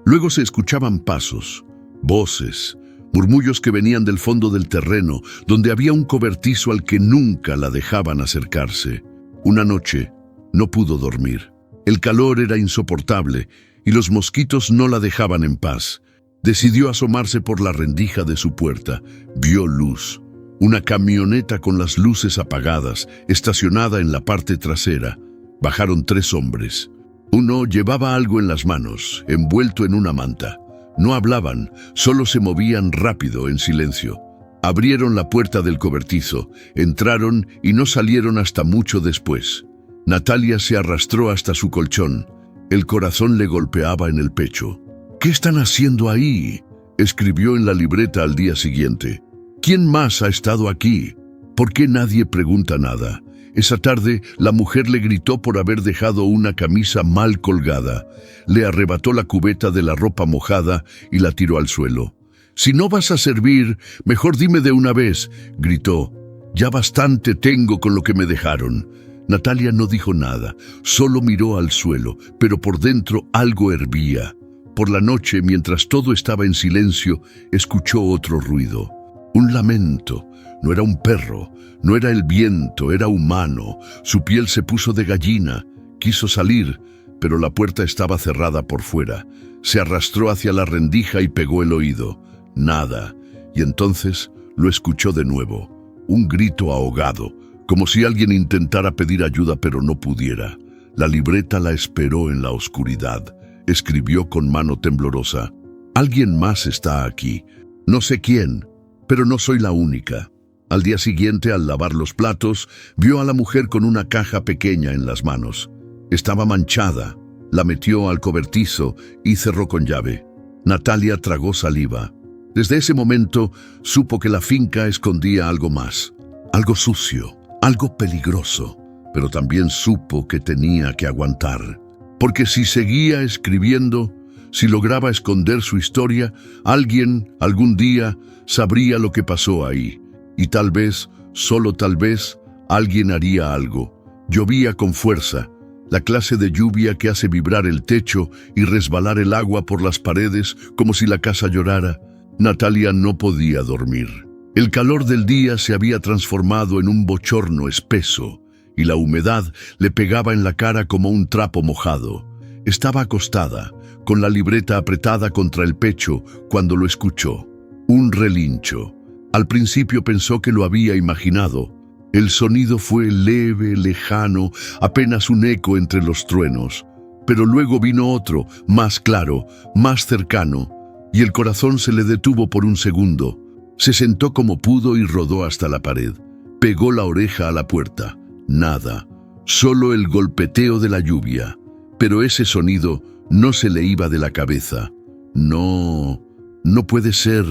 Luego se escuchaban pasos, voces, murmullos que venían del fondo del terreno, donde había un cobertizo al que nunca la dejaban acercarse. Una noche no pudo dormir. El calor era insoportable y los mosquitos no la dejaban en paz. Decidió asomarse por la rendija de su puerta. Vio luz. Una camioneta con las luces apagadas, estacionada en la parte trasera. Bajaron 3 hombres. Uno llevaba algo en las manos, envuelto en una manta. No hablaban, solo se movían rápido en silencio. Abrieron la puerta del cobertizo, entraron y no salieron hasta mucho después. Natalia se arrastró hasta su colchón. El corazón le golpeaba en el pecho. «¿Qué están haciendo ahí?», escribió en la libreta al día siguiente. «¿Quién más ha estado aquí? ¿Por qué nadie pregunta nada?». Esa tarde, la mujer le gritó por haber dejado una camisa mal colgada. Le arrebató la cubeta de la ropa mojada y la tiró al suelo. «Si no vas a servir, mejor dime de una vez», gritó. «Ya bastante tengo con lo que me dejaron». Natalia no dijo nada, solo miró al suelo, pero por dentro algo hervía. Por la noche, mientras todo estaba en silencio, escuchó otro ruido. Un lamento. No era un perro, no era el viento, era humano. Su piel se puso de gallina. Quiso salir, pero la puerta estaba cerrada por fuera. Se arrastró hacia la rendija y pegó el oído. Nada. Y entonces lo escuchó de nuevo. Un grito ahogado, como si alguien intentara pedir ayuda pero no pudiera. La libreta la esperó en la oscuridad. Escribió con mano temblorosa: «Alguien más está aquí. No sé quién, pero no soy la única». Al día siguiente, al lavar los platos, vio a la mujer con una caja pequeña en las manos. Estaba manchada. La metió al cobertizo y cerró con llave. Natalia tragó saliva. Desde ese momento supo que la finca escondía algo más, algo sucio, algo peligroso, pero también supo que tenía que aguantar. Porque si seguía escribiendo, si lograba esconder su historia, alguien, algún día, sabría lo que pasó ahí. Y tal vez, solo tal vez, alguien haría algo. Llovía con fuerza, la clase de lluvia que hace vibrar el techo y resbalar el agua por las paredes como si la casa llorara. Natalia no podía dormir. El calor del día se había transformado en un bochorno espeso, y la humedad le pegaba en la cara como un trapo mojado. Estaba acostada, con la libreta apretada contra el pecho, cuando lo escuchó. Un relincho. Al principio pensó que lo había imaginado. El sonido fue leve, lejano, apenas un eco entre los truenos. Pero luego vino otro, más claro, más cercano, y el corazón se le detuvo por un segundo. Se sentó como pudo y rodó hasta la pared. Pegó la oreja a la puerta. Nada, solo el golpeteo de la lluvia. Pero ese sonido no se le iba de la cabeza. «No, no puede ser»,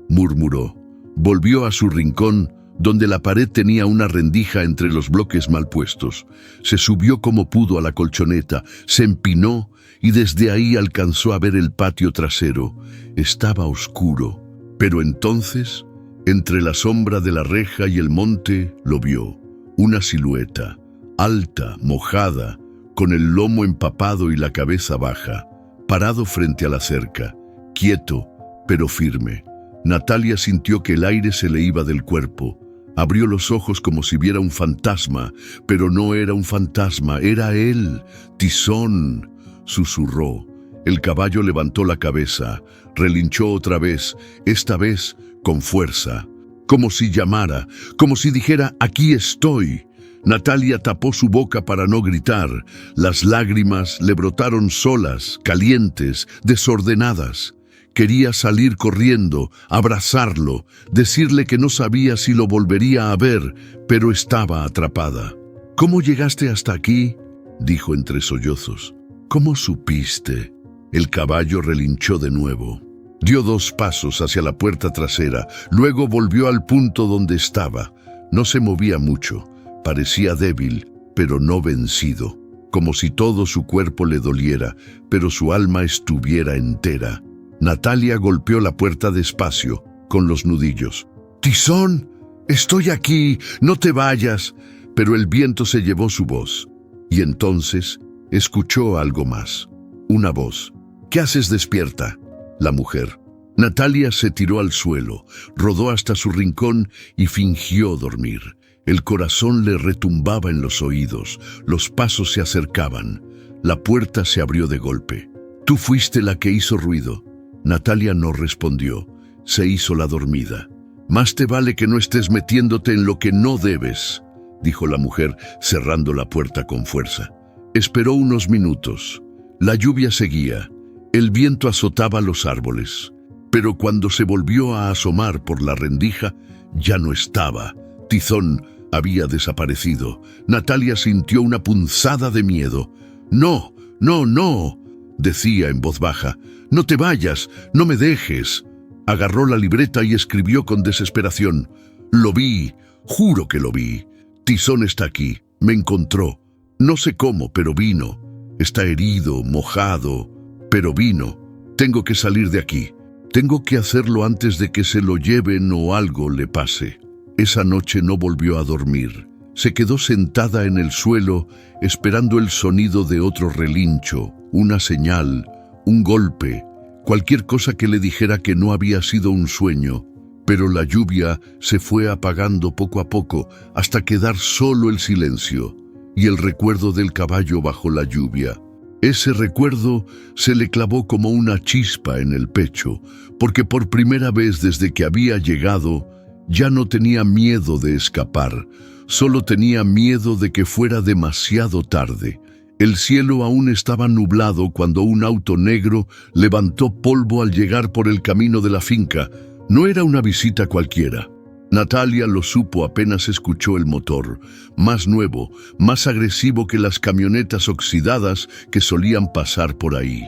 murmuró. Volvió a su rincón, donde la pared tenía una rendija entre los bloques mal puestos. Se subió como pudo a la colchoneta, se empinó y desde ahí alcanzó a ver el patio trasero. Estaba oscuro, pero entonces, entre la sombra de la reja y el monte, lo vio. Una silueta, alta, mojada, con el lomo empapado y la cabeza baja, parado frente a la cerca, quieto, pero firme. Natalia sintió que el aire se le iba del cuerpo. Abrió los ojos como si viera un fantasma, pero no era un fantasma, era él, Tizón. Susurró. El caballo levantó la cabeza, relinchó otra vez, esta vez con fuerza, como si llamara, como si dijera: «Aquí estoy». Natalia tapó su boca para no gritar. Las lágrimas le brotaron solas, calientes, desordenadas. Quería salir corriendo, abrazarlo, decirle que no sabía si lo volvería a ver, pero estaba atrapada. «¿Cómo llegaste hasta aquí?», dijo entre sollozos. «¿Cómo supiste?». El caballo relinchó de nuevo. Dio 2 pasos hacia la puerta trasera, luego volvió al punto donde estaba. No se movía mucho, parecía débil, pero no vencido, como si todo su cuerpo le doliera, pero su alma estuviera entera. Natalia golpeó la puerta despacio, con los nudillos. «Tizón, estoy aquí, no te vayas». Pero el viento se llevó su voz. Y entonces escuchó algo más. Una voz. «¿Qué haces despierta?». La mujer. Natalia se tiró al suelo, rodó hasta su rincón y fingió dormir. El corazón le retumbaba en los oídos, los pasos se acercaban. La puerta se abrió de golpe. «¿Tú fuiste la que hizo ruido?». Natalia no respondió. Se hizo la dormida. «Más te vale que no estés metiéndote en lo que no debes», dijo la mujer, cerrando la puerta con fuerza. Esperó unos minutos. La lluvia seguía. El viento azotaba los árboles, pero cuando se volvió a asomar por la rendija, ya no estaba. Tizón había desaparecido. Natalia sintió una punzada de miedo. «No, no, no», decía en voz baja. «No te vayas, no me dejes». Agarró la libreta y escribió con desesperación. «Lo vi, juro que lo vi. Tizón está aquí, me encontró. No sé cómo, pero vino. Está herido, mojado, pero vino. Tengo que salir de aquí. Tengo que hacerlo antes de que se lo lleven o algo le pase». Esa noche no volvió a dormir. Se quedó sentada en el suelo, esperando el sonido de otro relincho, una señal, un golpe, cualquier cosa que le dijera que no había sido un sueño. Pero la lluvia se fue apagando poco a poco hasta quedar solo el silencio y el recuerdo del caballo bajo la lluvia. Ese recuerdo se le clavó como una chispa en el pecho, porque por primera vez desde que había llegado, ya no tenía miedo de escapar, solo tenía miedo de que fuera demasiado tarde. El cielo aún estaba nublado cuando un auto negro levantó polvo al llegar por el camino de la finca. No era una visita cualquiera. Natalia lo supo apenas escuchó el motor, más nuevo, más agresivo que las camionetas oxidadas que solían pasar por ahí.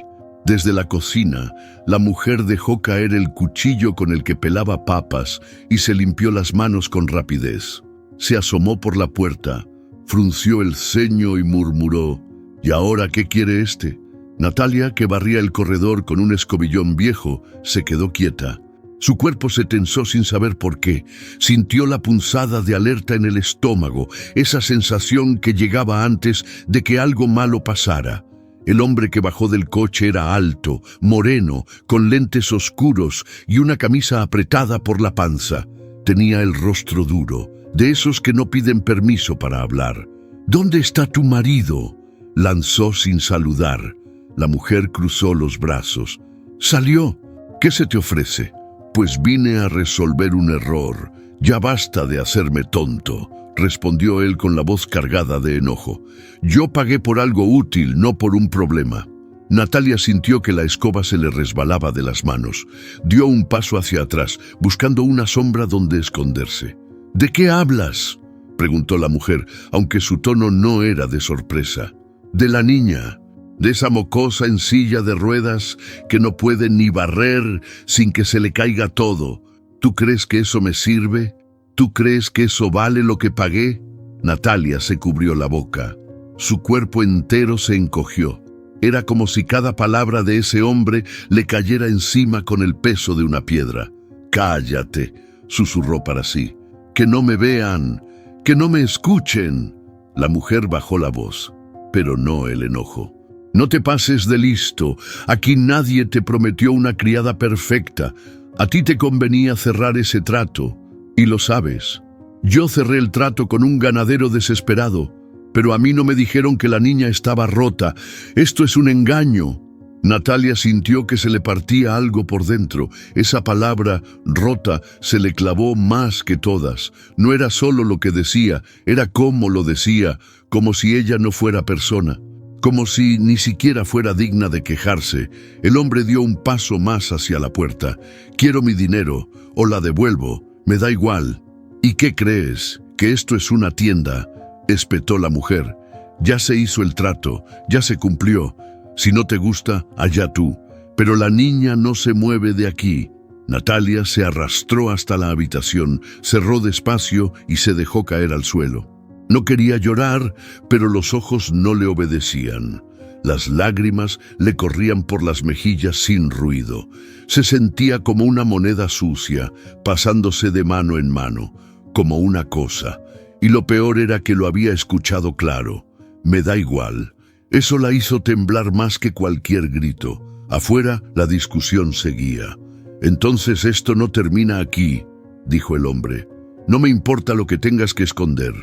Desde la cocina, la mujer dejó caer el cuchillo con el que pelaba papas y se limpió las manos con rapidez. Se asomó por la puerta, frunció el ceño y murmuró: «¿Y ahora qué quiere este?». Natalia, que barría el corredor con un escobillón viejo, se quedó quieta. Su cuerpo se tensó sin saber por qué. Sintió la punzada de alerta en el estómago, esa sensación que llegaba antes de que algo malo pasara. El hombre que bajó del coche era alto, moreno, con lentes oscuros y una camisa apretada por la panza. Tenía el rostro duro, de esos que no piden permiso para hablar. «¿Dónde está tu marido?», lanzó sin saludar. La mujer cruzó los brazos. «Salió. ¿Qué se te ofrece?». «Pues vine a resolver un error. Ya basta de hacerme tonto», respondió él con la voz cargada de enojo. «Yo pagué por algo útil, no por un problema». Natalia sintió que la escoba se le resbalaba de las manos. Dio un paso hacia atrás, buscando una sombra donde esconderse. «¿De qué hablas?», preguntó la mujer, aunque su tono no era de sorpresa. «De la niña, de esa mocosa en silla de ruedas que no puede ni barrer sin que se le caiga todo. ¿Tú crees que eso me sirve? ¿Tú crees que eso vale lo que pagué?». Natalia se cubrió la boca. Su cuerpo entero se encogió. Era como si cada palabra de ese hombre le cayera encima con el peso de una piedra. «Cállate», susurró para sí. «Que no me vean, que no me escuchen». La mujer bajó la voz, pero no el enojo. «No te pases de listo. Aquí nadie te prometió una criada perfecta. A ti te convenía cerrar ese trato, y lo sabes. Yo cerré el trato con un ganadero desesperado, pero a mí no me dijeron que la niña estaba rota. Esto es un engaño». Natalia sintió que se le partía algo por dentro. Esa palabra, rota, se le clavó más que todas. No era solo lo que decía, era cómo lo decía, como si ella no fuera persona, como si ni siquiera fuera digna de quejarse. El hombre dio un paso más hacia la puerta. «Quiero mi dinero, o la devuelvo, me da igual». «¿Y qué crees? ¿Que esto es una tienda?», espetó la mujer. «Ya se hizo el trato, ya se cumplió. Si no te gusta, allá tú. Pero la niña no se mueve de aquí». Natalia se arrastró hasta la habitación, cerró despacio y se dejó caer al suelo. No quería llorar, pero los ojos no le obedecían. Las lágrimas le corrían por las mejillas sin ruido. Se sentía como una moneda sucia, pasándose de mano en mano, como una cosa. Y lo peor era que lo había escuchado claro. «Me da igual». Eso la hizo temblar más que cualquier grito. Afuera, la discusión seguía. «Entonces esto no termina aquí», dijo el hombre. «No me importa lo que tengas que esconder.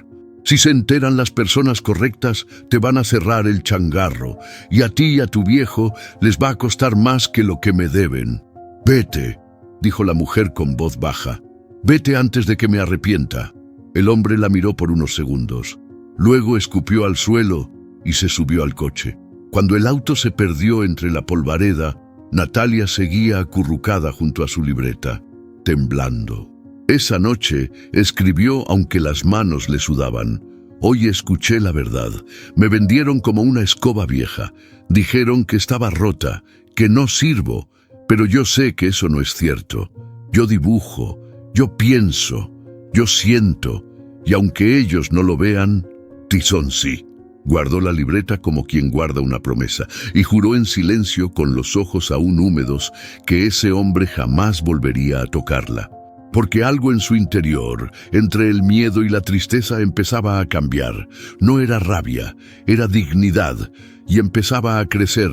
Si se enteran las personas correctas, te van a cerrar el changarro, y a ti y a tu viejo les va a costar más que lo que me deben». «Vete», dijo la mujer con voz baja. «Vete antes de que me arrepienta». El hombre la miró por unos segundos. Luego escupió al suelo y se subió al coche. Cuando el auto se perdió entre la polvareda, Natalia seguía acurrucada junto a su libreta, temblando. Esa noche escribió aunque las manos le sudaban. Hoy escuché la verdad. Me vendieron como una escoba vieja. Dijeron que estaba rota, que no sirvo, pero yo sé que eso no es cierto. Yo dibujo, yo pienso, yo siento, y aunque ellos no lo vean, Tizón sí. Guardó la libreta como quien guarda una promesa y juró en silencio, con los ojos aún húmedos, que ese hombre jamás volvería a tocarla. Porque algo en su interior, entre el miedo y la tristeza, empezaba a cambiar. No era rabia, era dignidad, y empezaba a crecer.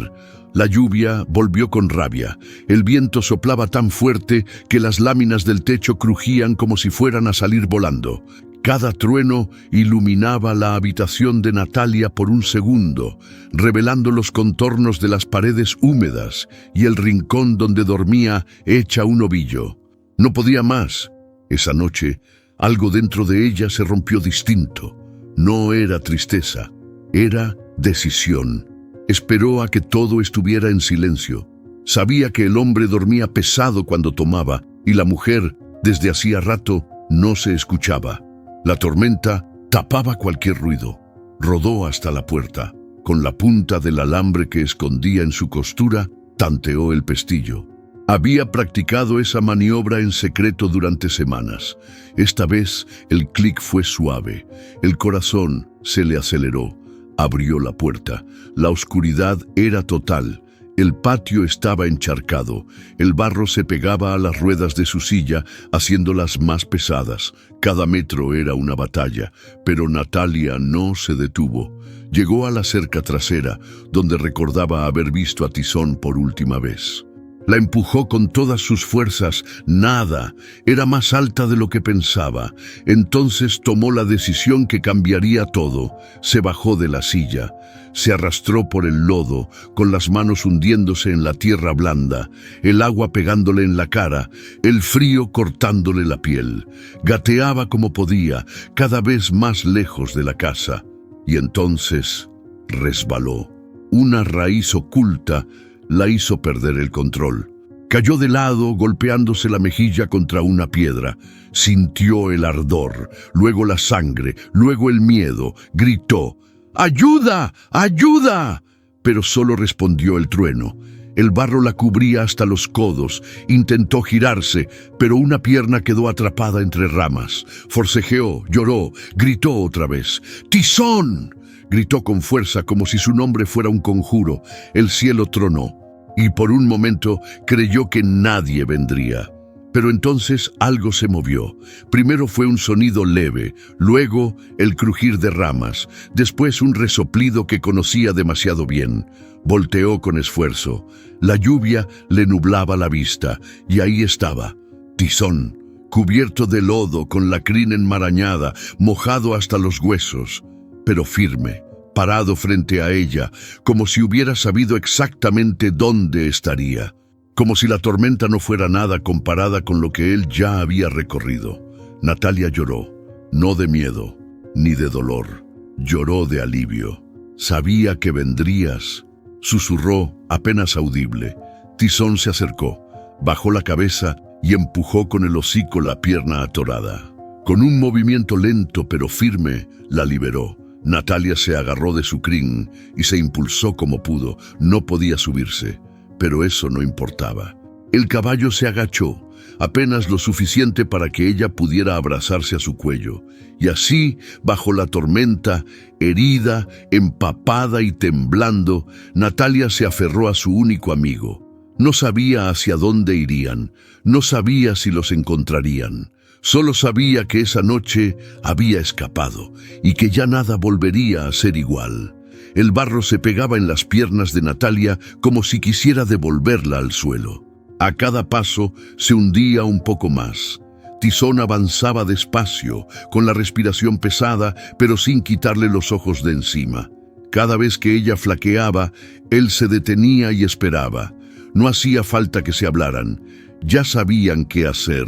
La lluvia volvió con rabia. El viento soplaba tan fuerte que las láminas del techo crujían como si fueran a salir volando. Cada trueno iluminaba la habitación de Natalia por un segundo, revelando los contornos de las paredes húmedas y el rincón donde dormía hecha un ovillo. No podía más. Esa noche, algo dentro de ella se rompió distinto. No era tristeza, era decisión. Esperó a que todo estuviera en silencio. Sabía que el hombre dormía pesado cuando tomaba, y la mujer, desde hacía rato, no se escuchaba. La tormenta tapaba cualquier ruido. Rodó hasta la puerta. Con la punta del alambre que escondía en su costura, tanteó el pestillo. Había practicado esa maniobra en secreto durante semanas. Esta vez el clic fue suave. El corazón se le aceleró. Abrió la puerta. La oscuridad era total. El patio estaba encharcado. El barro se pegaba a las ruedas de su silla, haciéndolas más pesadas. Cada metro era una batalla, pero Natalia no se detuvo. Llegó a la cerca trasera, donde recordaba haber visto a Tizón por última vez. La empujó con todas sus fuerzas. Nada. Era más alta de lo que pensaba. Entonces tomó la decisión que cambiaría todo. Se bajó de la silla. Se arrastró por el lodo, con las manos hundiéndose en la tierra blanda, el agua pegándole en la cara, el frío cortándole la piel. Gateaba como podía, cada vez más lejos de la casa. Y entonces resbaló. Una raíz oculta la hizo perder el control. Cayó de lado, golpeándose la mejilla contra una piedra. Sintió el ardor, luego la sangre, luego el miedo. Gritó: ¡ayuda! ¡Ayuda! Pero solo respondió el trueno. El barro la cubría hasta los codos. Intentó girarse, pero una pierna quedó atrapada entre ramas. Forcejeó, lloró, gritó otra vez. ¡Tizón! Gritó con fuerza, como si su nombre fuera un conjuro. El cielo tronó, y por un momento creyó que nadie vendría. Pero entonces algo se movió. Primero fue un sonido leve, luego el crujir de ramas, después un resoplido que conocía demasiado bien. Volteó con esfuerzo. La lluvia le nublaba la vista, y ahí estaba, Tizón, cubierto de lodo, con la crin enmarañada, mojado hasta los huesos, pero firme, parado frente a ella, como si hubiera sabido exactamente dónde estaría. Como si la tormenta no fuera nada comparada con lo que él ya había recorrido. Natalia lloró, no de miedo, ni de dolor. Lloró de alivio. Sabía que vendrías. Susurró, apenas audible. Tizón se acercó, bajó la cabeza y empujó con el hocico la pierna atorada. Con un movimiento lento pero firme, la liberó. Natalia se agarró de su crin y se impulsó como pudo. No podía subirse, pero eso no importaba. El caballo se agachó, apenas lo suficiente para que ella pudiera abrazarse a su cuello. Y así, bajo la tormenta, herida, empapada y temblando, Natalia se aferró a su único amigo. No sabía hacia dónde irían, no sabía si los encontrarían. Solo sabía que esa noche había escapado y que ya nada volvería a ser igual. El barro se pegaba en las piernas de Natalia como si quisiera devolverla al suelo. A cada paso se hundía un poco más. Tizón avanzaba despacio, con la respiración pesada, pero sin quitarle los ojos de encima. Cada vez que ella flaqueaba, él se detenía y esperaba. No hacía falta que se hablaran. Ya sabían qué hacer,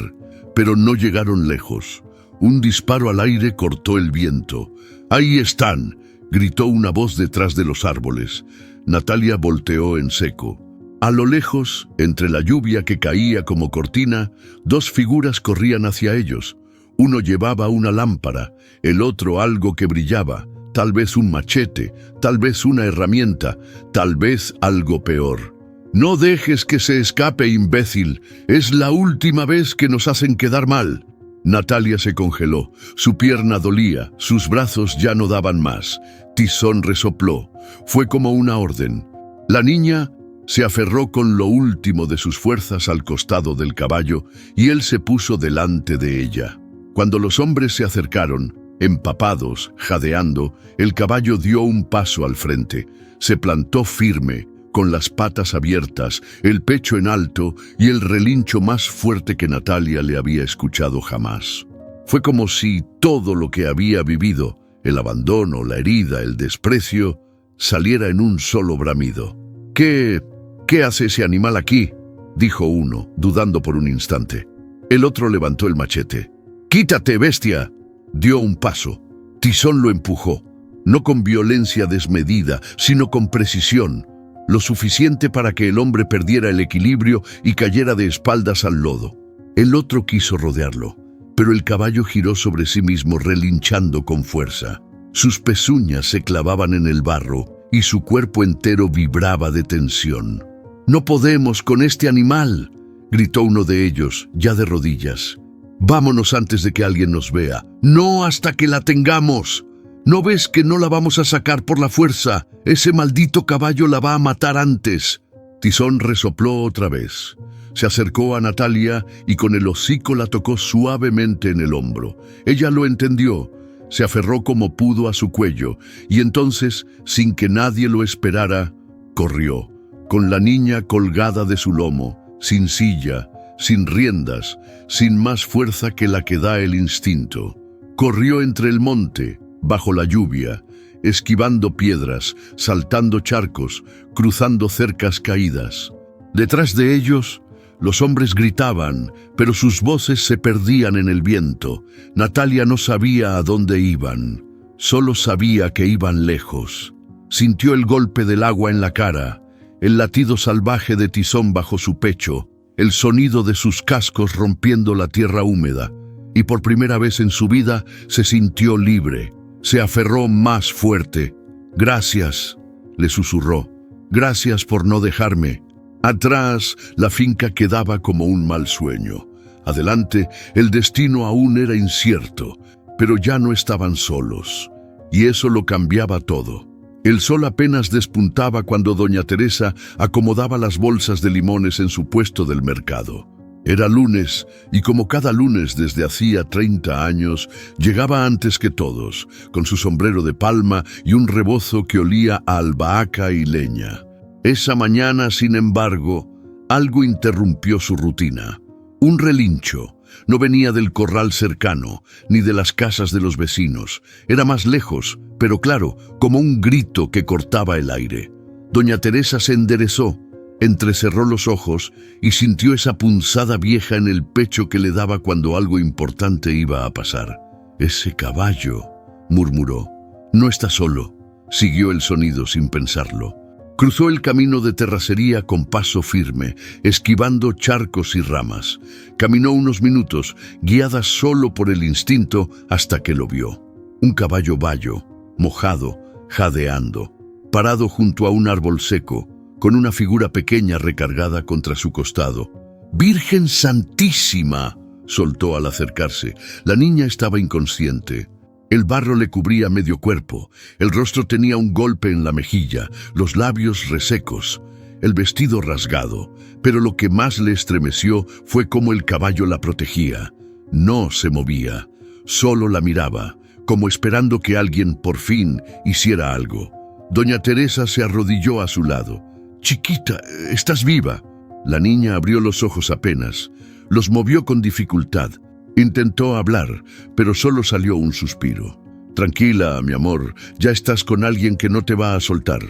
pero no llegaron lejos. Un disparo al aire cortó el viento. ¡Ahí están!, gritó una voz detrás de los árboles. Natalia volteó en seco. A lo lejos, entre la lluvia que caía como cortina, dos figuras corrían hacia ellos. Uno llevaba una lámpara, el otro algo que brillaba, tal vez un machete, tal vez una herramienta, tal vez algo peor. «No dejes que se escape, imbécil. Es la última vez que nos hacen quedar mal». Natalia se congeló. Su pierna dolía, sus brazos ya no daban más. Tizón resopló. Fue como una orden. La niña se aferró con lo último de sus fuerzas al costado del caballo y él se puso delante de ella. Cuando los hombres se acercaron, empapados, jadeando, el caballo dio un paso al frente. Se plantó firme, con las patas abiertas, el pecho en alto y el relincho más fuerte que Natalia le había escuchado jamás. Fue como si todo lo que había vivido, el abandono, la herida, el desprecio, saliera en un solo bramido. ¿Qué hace ese animal aquí?», dijo uno, dudando por un instante. El otro levantó el machete. «¡Quítate, bestia!». Dio un paso. Tizón lo empujó, no con violencia desmedida, sino con precisión, lo suficiente para que el hombre perdiera el equilibrio y cayera de espaldas al lodo. El otro quiso rodearlo, pero el caballo giró sobre sí mismo relinchando con fuerza. Sus pezuñas se clavaban en el barro y su cuerpo entero vibraba de tensión. «¡No podemos con este animal!», gritó uno de ellos, ya de rodillas. «Vámonos antes de que alguien nos vea. No hasta que la tengamos. ¿No ves que no la vamos a sacar por la fuerza? Ese maldito caballo la va a matar antes». Tizón resopló otra vez. Se acercó a Natalia y con el hocico la tocó suavemente en el hombro. Ella lo entendió. Se aferró como pudo a su cuello y entonces, sin que nadie lo esperara, corrió, con la niña colgada de su lomo, sin silla, sin riendas, sin más fuerza que la que da el instinto. Corrió entre el monte, bajo la lluvia, esquivando piedras, saltando charcos, cruzando cercas caídas. Detrás de ellos, los hombres gritaban, pero sus voces se perdían en el viento. Natalia no sabía a dónde iban, solo sabía que iban lejos. Sintió el golpe del agua en la cara, el latido salvaje de Tizón bajo su pecho, el sonido de sus cascos rompiendo la tierra húmeda, y por primera vez en su vida se sintió libre. Se aferró más fuerte. «Gracias», le susurró. «Gracias por no dejarme». Atrás, la finca quedaba como un mal sueño. Adelante, el destino aún era incierto, pero ya no estaban solos. Y eso lo cambiaba todo. El sol apenas despuntaba cuando doña Teresa acomodaba las bolsas de limones en su puesto del mercado. Era lunes, y como cada lunes desde hacía 30 años, llegaba antes que todos, con su sombrero de palma y un rebozo que olía a albahaca y leña. Esa mañana, sin embargo, algo interrumpió su rutina. Un relincho. No venía del corral cercano, ni de las casas de los vecinos. Era más lejos, pero claro, como un grito que cortaba el aire. Doña Teresa se enderezó, entrecerró los ojos y sintió esa punzada vieja en el pecho que le daba cuando algo importante iba a pasar. «Ese caballo», murmuró. «No está solo», siguió el sonido sin pensarlo. Cruzó el camino de terracería con paso firme, esquivando charcos y ramas. Caminó unos minutos, guiada solo por el instinto, hasta que lo vio. Un caballo bayo, mojado, jadeando, parado junto a un árbol seco, con una figura pequeña recargada contra su costado. «¡Virgen Santísima!», soltó al acercarse. La niña estaba inconsciente. El barro le cubría medio cuerpo, el rostro tenía un golpe en la mejilla, los labios resecos, el vestido rasgado, pero lo que más le estremeció fue cómo el caballo la protegía. No se movía, solo la miraba, como esperando que alguien por fin hiciera algo. Doña Teresa se arrodilló a su lado. «Chiquita, ¿estás viva?». La niña abrió los ojos apenas, los movió con dificultad. Intentó hablar, pero solo salió un suspiro. «Tranquila, mi amor, ya estás con alguien que no te va a soltar».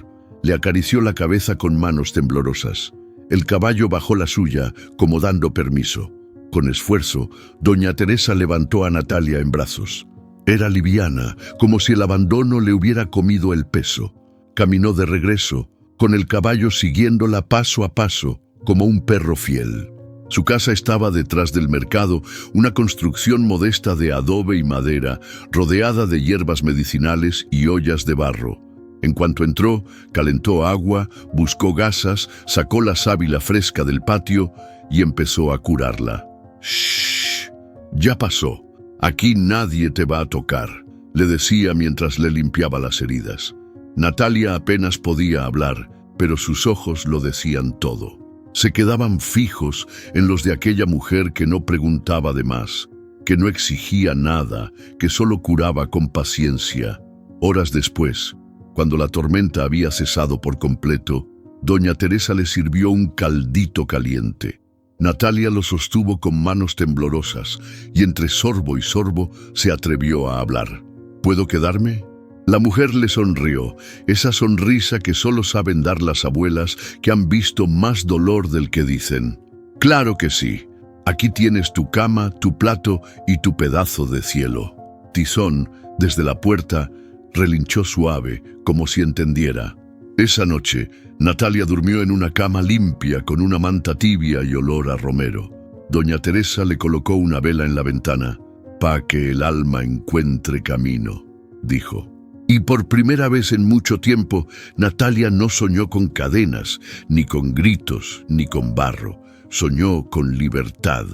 Le acarició la cabeza con manos temblorosas. El caballo bajó la suya, como dando permiso. Con esfuerzo, doña Teresa levantó a Natalia en brazos. Era liviana, como si el abandono le hubiera comido el peso. Caminó de regreso, con el caballo siguiéndola paso a paso, como un perro fiel. Su casa estaba detrás del mercado, una construcción modesta de adobe y madera, rodeada de hierbas medicinales y ollas de barro. En cuanto entró, calentó agua, buscó gasas, sacó la sábila fresca del patio y empezó a curarla. «Shh, ya pasó. Aquí nadie te va a tocar», le decía mientras le limpiaba las heridas. Natalia apenas podía hablar, pero sus ojos lo decían todo. Se quedaban fijos en los de aquella mujer que no preguntaba de más, que no exigía nada, que solo curaba con paciencia. Horas después, cuando la tormenta había cesado por completo, doña Teresa le sirvió un caldito caliente. Natalia lo sostuvo con manos temblorosas y entre sorbo y sorbo se atrevió a hablar. «¿Puedo quedarme?». La mujer le sonrió, esa sonrisa que solo saben dar las abuelas que han visto más dolor del que dicen. «Claro que sí. Aquí tienes tu cama, tu plato y tu pedazo de cielo». Tizón, desde la puerta, relinchó suave, como si entendiera. Esa noche, Natalia durmió en una cama limpia con una manta tibia y olor a romero. Doña Teresa le colocó una vela en la ventana. «Pa' que el alma encuentre camino», dijo. Y por primera vez en mucho tiempo, Natalia no soñó con cadenas, ni con gritos, ni con barro. Soñó con libertad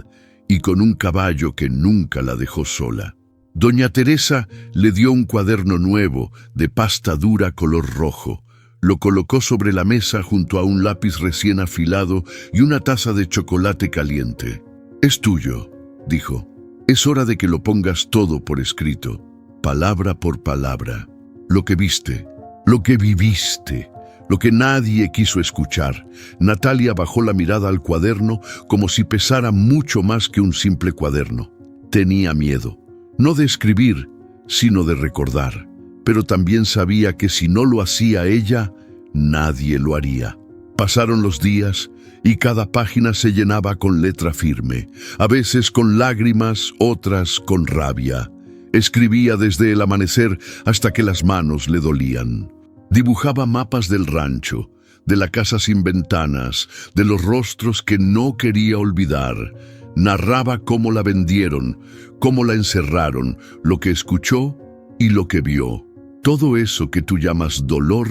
y con un caballo que nunca la dejó sola. Doña Teresa le dio un cuaderno nuevo, de pasta dura color rojo. Lo colocó sobre la mesa junto a un lápiz recién afilado y una taza de chocolate caliente. «Es tuyo», dijo. «Es hora de que lo pongas todo por escrito, palabra por palabra. Lo que viste, lo que viviste, lo que nadie quiso escuchar». Natalia bajó la mirada al cuaderno como si pesara mucho más que un simple cuaderno. Tenía miedo, no de escribir, sino de recordar. Pero también sabía que si no lo hacía ella, nadie lo haría. Pasaron los días y cada página se llenaba con letra firme, a veces con lágrimas, otras con rabia. Escribía desde el amanecer hasta que las manos le dolían. Dibujaba mapas del rancho, de la casa sin ventanas, de los rostros que no quería olvidar. Narraba cómo la vendieron, cómo la encerraron, lo que escuchó y lo que vio. «Todo eso que tú llamas dolor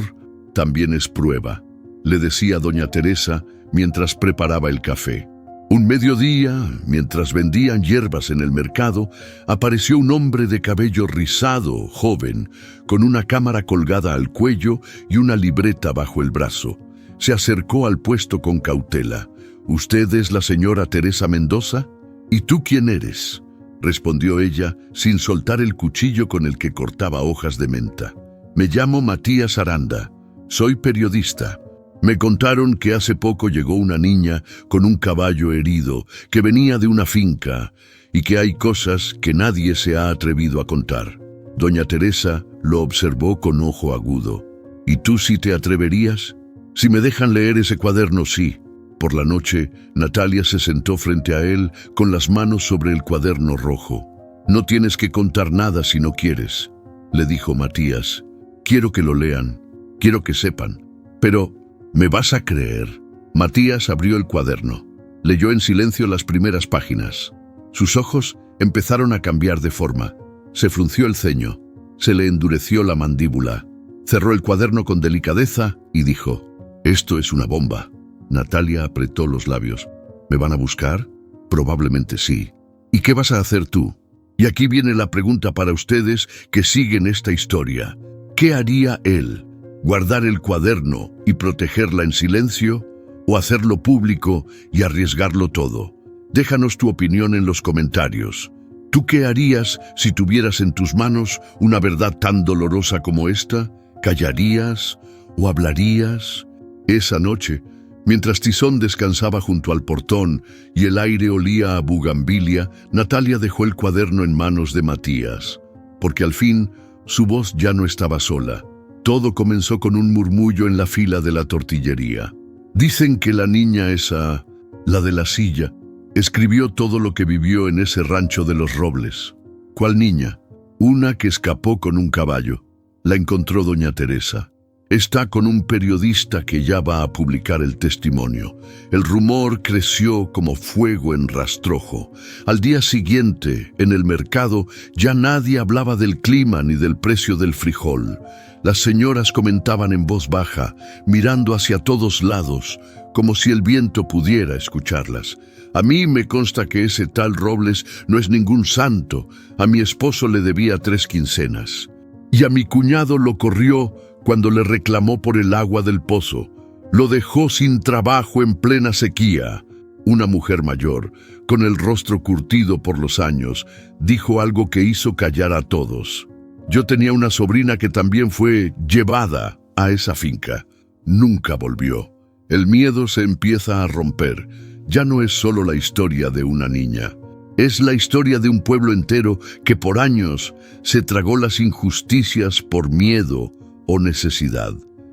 también es prueba», le decía doña Teresa mientras preparaba el café. Un mediodía, mientras vendían hierbas en el mercado, apareció un hombre de cabello rizado, joven, con una cámara colgada al cuello y una libreta bajo el brazo. Se acercó al puesto con cautela. «¿Usted es la señora Teresa Mendoza? ¿Y tú quién eres?», respondió ella, sin soltar el cuchillo con el que cortaba hojas de menta. «Me llamo Matías Aranda. Soy periodista. Me contaron que hace poco llegó una niña con un caballo herido que venía de una finca y que hay cosas que nadie se ha atrevido a contar». Doña Teresa lo observó con ojo agudo. «¿Y tú sí te atreverías?». «Si me dejan leer ese cuaderno, sí». Por la noche, Natalia se sentó frente a él con las manos sobre el cuaderno rojo. «No tienes que contar nada si no quieres», le dijo Matías. «Quiero que lo lean, quiero que sepan. Pero, ¿me vas a creer?». Matías abrió el cuaderno. Leyó en silencio las primeras páginas. Sus ojos empezaron a cambiar de forma. Se frunció el ceño, se le endureció la mandíbula. Cerró el cuaderno con delicadeza y dijo: «Esto es una bomba». Natalia apretó los labios. «¿Me van a buscar?». «Probablemente sí». «¿Y qué vas a hacer tú?». Y aquí viene la pregunta para ustedes que siguen esta historia. ¿Qué haría él? ¿Guardar el cuaderno y protegerla en silencio? ¿O hacerlo público y arriesgarlo todo? Déjanos tu opinión en los comentarios. ¿Tú qué harías si tuvieras en tus manos una verdad tan dolorosa como esta? ¿Callarías o hablarías? Esa noche, mientras Tizón descansaba junto al portón y el aire olía a bugambilia, Natalia dejó el cuaderno en manos de Matías, porque al fin su voz ya no estaba sola. Todo comenzó con un murmullo en la fila de la tortillería. «Dicen que la niña esa, la de la silla, escribió todo lo que vivió en ese rancho de los Robles». «¿Cuál niña?». «Una que escapó con un caballo. La encontró doña Teresa. Está con un periodista que ya va a publicar el testimonio. El rumor creció como fuego en rastrojo. Al día siguiente, en el mercado, ya nadie hablaba del clima ni del precio del frijol. Las señoras comentaban en voz baja, mirando hacia todos lados, como si el viento pudiera escucharlas. A mí me consta que ese tal Robles no es ningún santo. A mi esposo le debía 3 quincenas. Y a mi cuñado lo corrió cuando le reclamó por el agua del pozo. Lo dejó sin trabajo en plena sequía. Una mujer mayor, con el rostro curtido por los años, dijo algo que hizo callar a todos. Yo tenía una sobrina que también fue llevada a esa finca. Nunca volvió. El miedo se empieza a romper. Ya no es solo la historia de una niña. Es la historia de un pueblo entero que por años se tragó las injusticias por miedo o necesidad.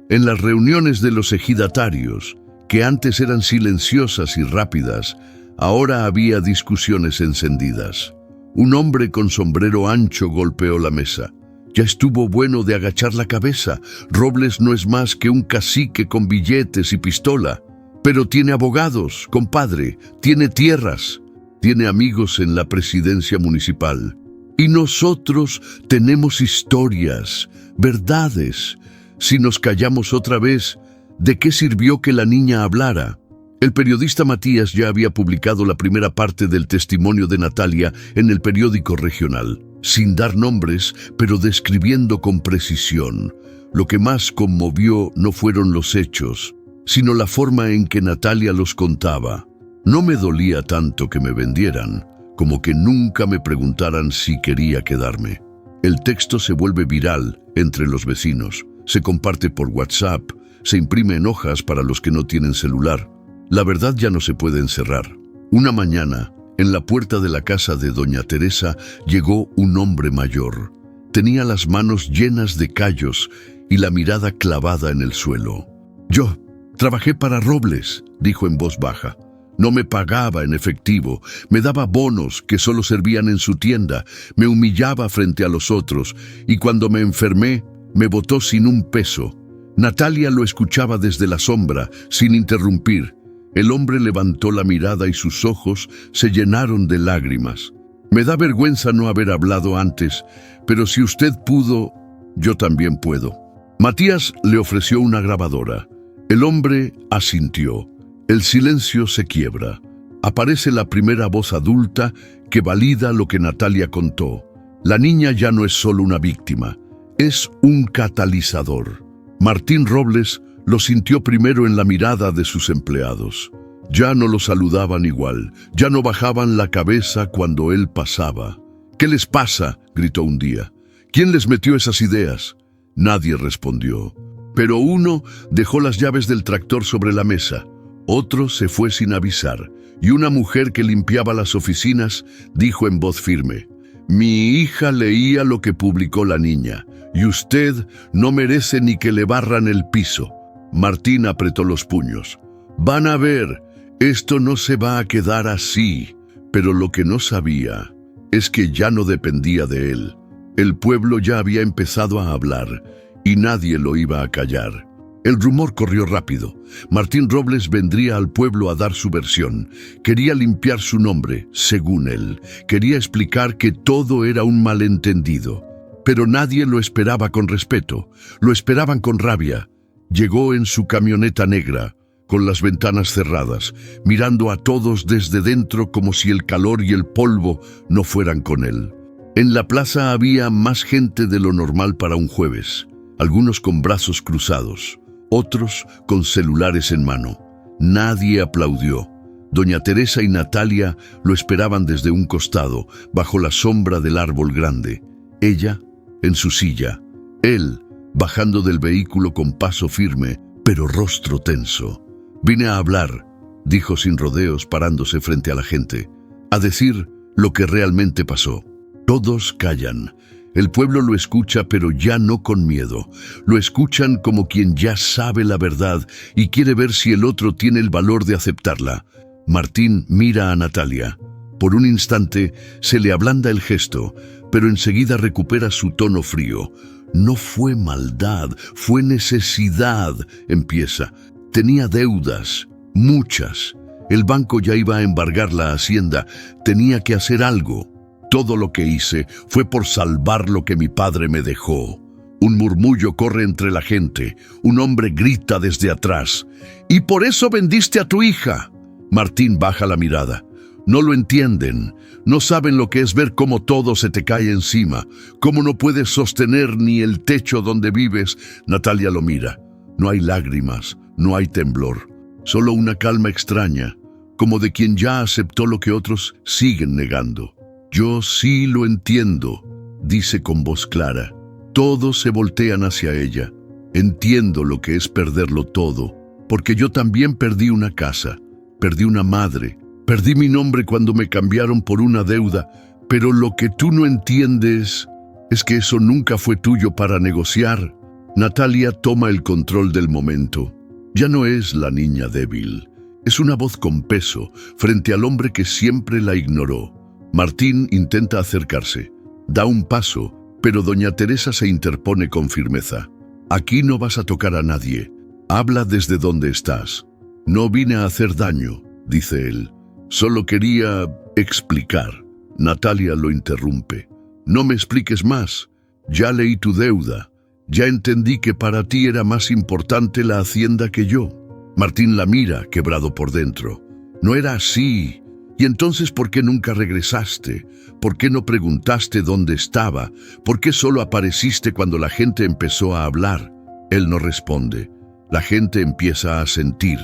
En las reuniones de los ejidatarios, que antes eran silenciosas y rápidas, ahora había discusiones encendidas. Un hombre con sombrero ancho golpeó la mesa. Ya estuvo bueno de agachar la cabeza. Robles no es más que un cacique con billetes y pistola. Pero tiene abogados, compadre, tiene tierras, tiene amigos en la presidencia municipal. Y nosotros tenemos historias, verdades. Si nos callamos otra vez, ¿de qué sirvió que la niña hablara? El periodista Matías ya había publicado la primera parte del testimonio de Natalia en el periódico regional, sin dar nombres, pero describiendo con precisión. Lo que más conmovió no fueron los hechos, sino la forma en que Natalia los contaba. No me dolía tanto que me vendieran, como que nunca me preguntaran si quería quedarme. El texto se vuelve viral entre los vecinos, se comparte por WhatsApp, se imprime en hojas para los que no tienen celular. La verdad ya no se puede encerrar. Una mañana, en la puerta de la casa de doña Teresa, llegó un hombre mayor. Tenía las manos llenas de callos y la mirada clavada en el suelo. «Yo trabajé para Robles», dijo en voz baja. «No me pagaba en efectivo, me daba bonos que solo servían en su tienda, me humillaba frente a los otros, y cuando me enfermé, me botó sin un peso». Natalia lo escuchaba desde la sombra, sin interrumpir. El hombre levantó la mirada y sus ojos se llenaron de lágrimas. «Me da vergüenza no haber hablado antes, pero si usted pudo, yo también puedo». Matías le ofreció una grabadora. El hombre asintió. El silencio se quiebra. Aparece la primera voz adulta que valida lo que Natalia contó. La niña ya no es solo una víctima, es un catalizador. Martín Robles lo sintió primero en la mirada de sus empleados. Ya no lo saludaban igual, ya no bajaban la cabeza cuando él pasaba. «¿Qué les pasa?», gritó un día. «¿Quién les metió esas ideas?». Nadie respondió. Pero uno dejó las llaves del tractor sobre la mesa. Otro se fue sin avisar, y una mujer que limpiaba las oficinas dijo en voz firme: «Mi hija leía lo que publicó la niña, y usted no merece ni que le barran el piso». Martín apretó los puños. «Van a ver, esto no se va a quedar así». Pero lo que no sabía es que ya no dependía de él. El pueblo ya había empezado a hablar, y nadie lo iba a callar. El rumor corrió rápido. Martín Robles vendría al pueblo a dar su versión. Quería limpiar su nombre, según él. Quería explicar que todo era un malentendido. Pero nadie lo esperaba con respeto. Lo esperaban con rabia. Llegó en su camioneta negra, con las ventanas cerradas, mirando a todos desde dentro como si el calor y el polvo no fueran con él. En la plaza había más gente de lo normal para un jueves. Algunos con brazos cruzados, otros con celulares en mano. Nadie aplaudió. Doña Teresa y Natalia lo esperaban desde un costado, bajo la sombra del árbol grande. Ella, en su silla. Él, bajando del vehículo con paso firme, pero rostro tenso. «Vine a hablar», dijo sin rodeos, parándose frente a la gente, «a decir lo que realmente pasó». Todos callan. El pueblo lo escucha, pero ya no con miedo. Lo escuchan como quien ya sabe la verdad y quiere ver si el otro tiene el valor de aceptarla. Martín mira a Natalia. Por un instante se le ablanda el gesto, pero enseguida recupera su tono frío. No fue maldad, fue necesidad, empieza. Tenía deudas, muchas. El banco ya iba a embargar la hacienda. Tenía que hacer algo. Todo lo que hice fue por salvar lo que mi padre me dejó. Un murmullo corre entre la gente. Un hombre grita desde atrás. «¿Y por eso vendiste a tu hija?» Martín baja la mirada. No lo entienden. No saben lo que es ver cómo todo se te cae encima. Cómo no puedes sostener ni el techo donde vives. Natalia lo mira. No hay lágrimas, no hay temblor. Solo una calma extraña, como de quien ya aceptó lo que otros siguen negando. «Yo sí lo entiendo», dice con voz clara. Todos se voltean hacia ella. Entiendo lo que es perderlo todo, porque yo también perdí una casa, perdí una madre, perdí mi nombre cuando me cambiaron por una deuda, pero lo que tú no entiendes es que eso nunca fue tuyo para negociar. Natalia toma el control del momento. Ya no es la niña débil, es una voz con peso frente al hombre que siempre la ignoró. Martín intenta acercarse, da un paso, pero doña Teresa se interpone con firmeza. «Aquí no vas a tocar a nadie. Habla desde donde estás». «No vine a hacer daño», dice él. «Solo quería explicar». Natalia lo interrumpe. «No me expliques más. Ya leí tu deuda. Ya entendí que para ti era más importante la hacienda que yo». Martín la mira, quebrado por dentro. «No era así. ¿Y entonces por qué nunca regresaste? ¿Por qué no preguntaste dónde estaba? ¿Por qué solo apareciste cuando la gente empezó a hablar?» Él no responde. La gente empieza a sentir,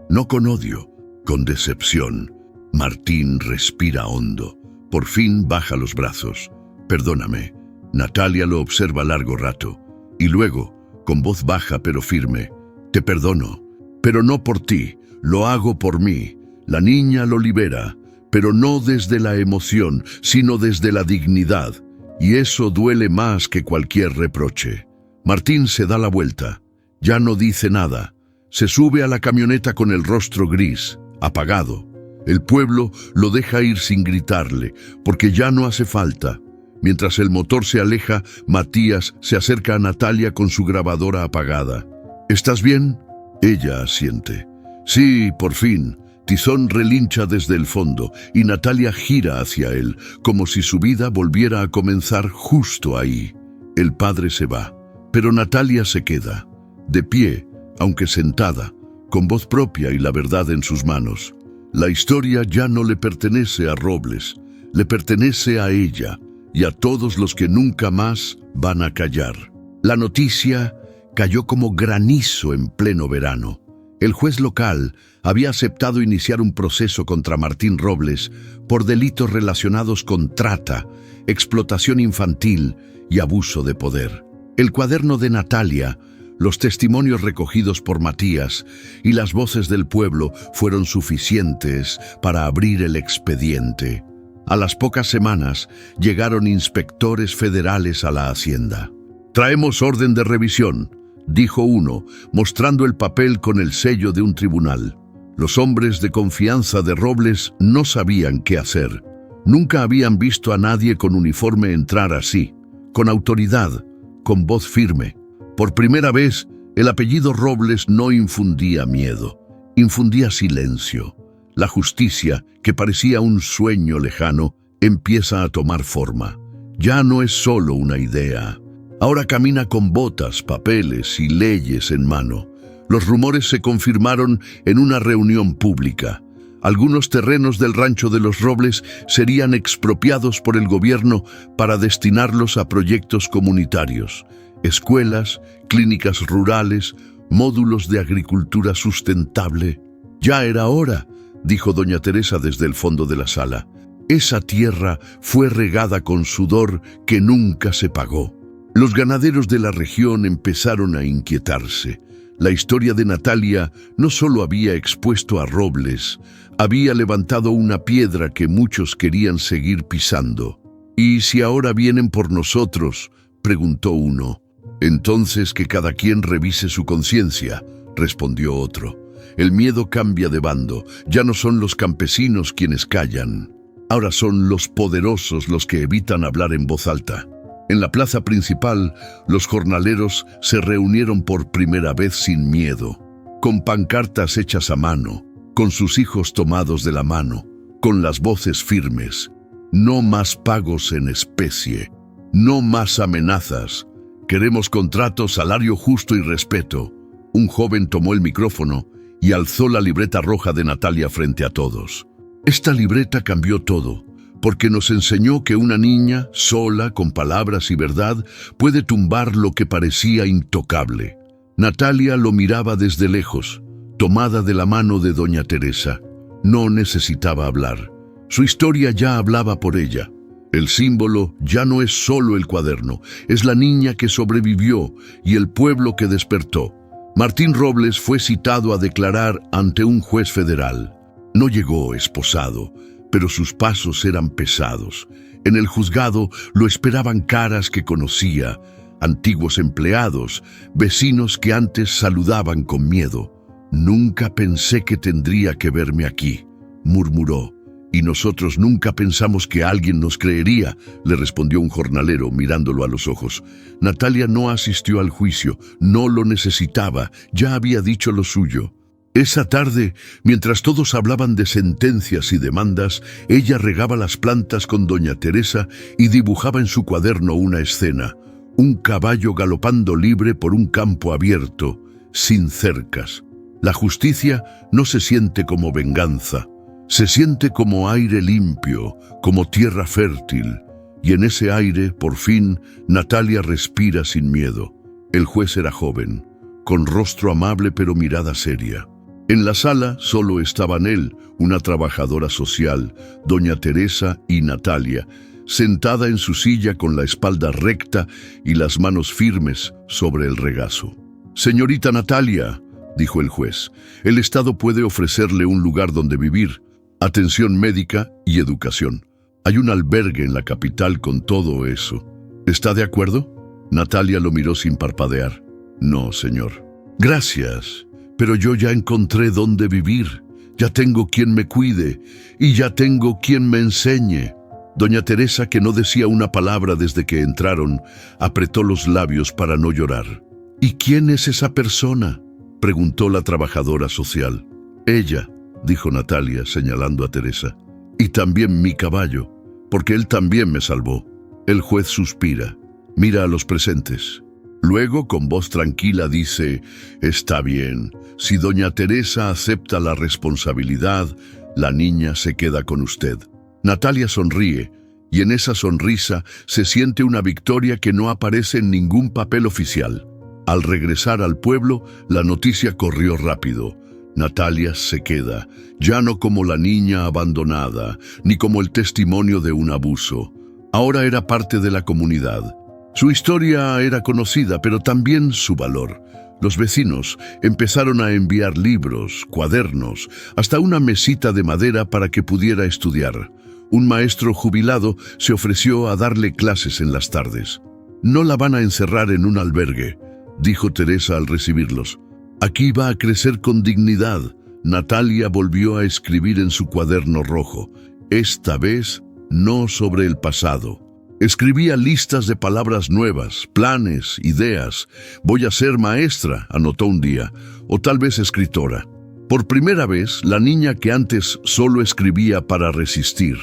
no con odio, con decepción. Martín respira hondo. Por fin baja los brazos. «Perdóname». Natalia lo observa largo rato. Y luego, con voz baja pero firme, «Te perdono, pero no por ti, lo hago por mí». La niña lo libera, pero no desde la emoción, sino desde la dignidad. Y eso duele más que cualquier reproche. Martín se da la vuelta. Ya no dice nada. Se sube a la camioneta con el rostro gris, apagado. El pueblo lo deja ir sin gritarle, porque ya no hace falta. Mientras el motor se aleja, Matías se acerca a Natalia con su grabadora apagada. «¿Estás bien?» Ella asiente. «Sí, por fin». Tizón relincha desde el fondo y Natalia gira hacia él, como si su vida volviera a comenzar justo ahí. El padre se va, pero Natalia se queda, de pie, aunque sentada, con voz propia y la verdad en sus manos. La historia ya no le pertenece a Robles, le pertenece a ella y a todos los que nunca más van a callar. La noticia cayó como granizo en pleno verano. El juez local había aceptado iniciar un proceso contra Martín Robles por delitos relacionados con trata, explotación infantil y abuso de poder. El cuaderno de Natalia, los testimonios recogidos por Matías y las voces del pueblo fueron suficientes para abrir el expediente. A las pocas semanas llegaron inspectores federales a la hacienda. «Traemos orden de revisión», dijo uno, mostrando el papel con el sello de un tribunal. Los hombres de confianza de Robles no sabían qué hacer. Nunca habían visto a nadie con uniforme entrar así, con autoridad, con voz firme. Por primera vez, el apellido Robles no infundía miedo, infundía silencio. La justicia, que parecía un sueño lejano, empieza a tomar forma. Ya no es solo una idea. Ahora camina con botas, papeles y leyes en mano. Los rumores se confirmaron en una reunión pública. Algunos terrenos del rancho de los Robles serían expropiados por el gobierno para destinarlos a proyectos comunitarios, escuelas, clínicas rurales, módulos de agricultura sustentable. «Ya era hora», dijo doña Teresa desde el fondo de la sala. «Esa tierra fue regada con sudor que nunca se pagó». Los ganaderos de la región empezaron a inquietarse. La historia de Natalia no solo había expuesto a Robles, había levantado una piedra que muchos querían seguir pisando. «¿Y si ahora vienen por nosotros?», preguntó uno. «Entonces que cada quien revise su conciencia», respondió otro. «El miedo cambia de bando, ya no son los campesinos quienes callan. Ahora son los poderosos los que evitan hablar en voz alta». En la plaza principal, los jornaleros se reunieron por primera vez sin miedo, con pancartas hechas a mano, con sus hijos tomados de la mano, con las voces firmes. No más pagos en especie, no más amenazas. Queremos contrato, salario justo y respeto. Un joven tomó el micrófono y alzó la libreta roja de Natalia frente a todos. Esta libreta cambió todo, porque nos enseñó que una niña, sola, con palabras y verdad, puede tumbar lo que parecía intocable. Natalia lo miraba desde lejos, tomada de la mano de doña Teresa. No necesitaba hablar. Su historia ya hablaba por ella. El símbolo ya no es solo el cuaderno, es la niña que sobrevivió y el pueblo que despertó. Martín Robles fue citado a declarar ante un juez federal. No llegó esposado, pero sus pasos eran pesados. En el juzgado lo esperaban caras que conocía, antiguos empleados, vecinos que antes saludaban con miedo. «Nunca pensé que tendría que verme aquí», murmuró. «Y nosotros nunca pensamos que alguien nos creería», le respondió un jornalero mirándolo a los ojos. Natalia no asistió al juicio, no lo necesitaba, ya había dicho lo suyo. Esa tarde, mientras todos hablaban de sentencias y demandas, ella regaba las plantas con doña Teresa y dibujaba en su cuaderno una escena. Un caballo galopando libre por un campo abierto, sin cercas. La justicia no se siente como venganza. Se siente como aire limpio, como tierra fértil, y en ese aire, por fin, Natalia respira sin miedo. El juez era joven, con rostro amable pero mirada seria. En la sala solo estaban él, una trabajadora social, doña Teresa y Natalia, sentada en su silla con la espalda recta y las manos firmes sobre el regazo. «Señorita Natalia», dijo el juez, «el Estado puede ofrecerle un lugar donde vivir, atención médica y educación. Hay un albergue en la capital con todo eso. ¿Está de acuerdo?» Natalia lo miró sin parpadear. «No, señor». «Gracias, pero yo ya encontré dónde vivir. Ya tengo quien me cuide y ya tengo quien me enseñe». Doña Teresa, que no decía una palabra desde que entraron, apretó los labios para no llorar. «¿Y quién es esa persona?», preguntó la trabajadora social. «Ella», dijo Natalia, señalando a Teresa. «Y también mi caballo, porque él también me salvó». El juez suspira, mira a los presentes. Luego, con voz tranquila, dice: «Está bien, si doña Teresa acepta la responsabilidad, la niña se queda con usted». Natalia sonríe, y en esa sonrisa se siente una victoria que no aparece en ningún papel oficial. Al regresar al pueblo, la noticia corrió rápido. Natalia se queda, ya no como la niña abandonada, ni como el testimonio de un abuso. Ahora era parte de la comunidad. Su historia era conocida, pero también su valor. Los vecinos empezaron a enviar libros, cuadernos, hasta una mesita de madera para que pudiera estudiar. Un maestro jubilado se ofreció a darle clases en las tardes. «No la van a encerrar en un albergue», dijo Teresa al recibirlos. «Aquí va a crecer con dignidad». Natalia volvió a escribir en su cuaderno rojo. Esta vez, no sobre el pasado. Escribía listas de palabras nuevas, planes, ideas. «Voy a ser maestra», anotó un día, o tal vez escritora. Por primera vez, la niña que antes solo escribía para resistir,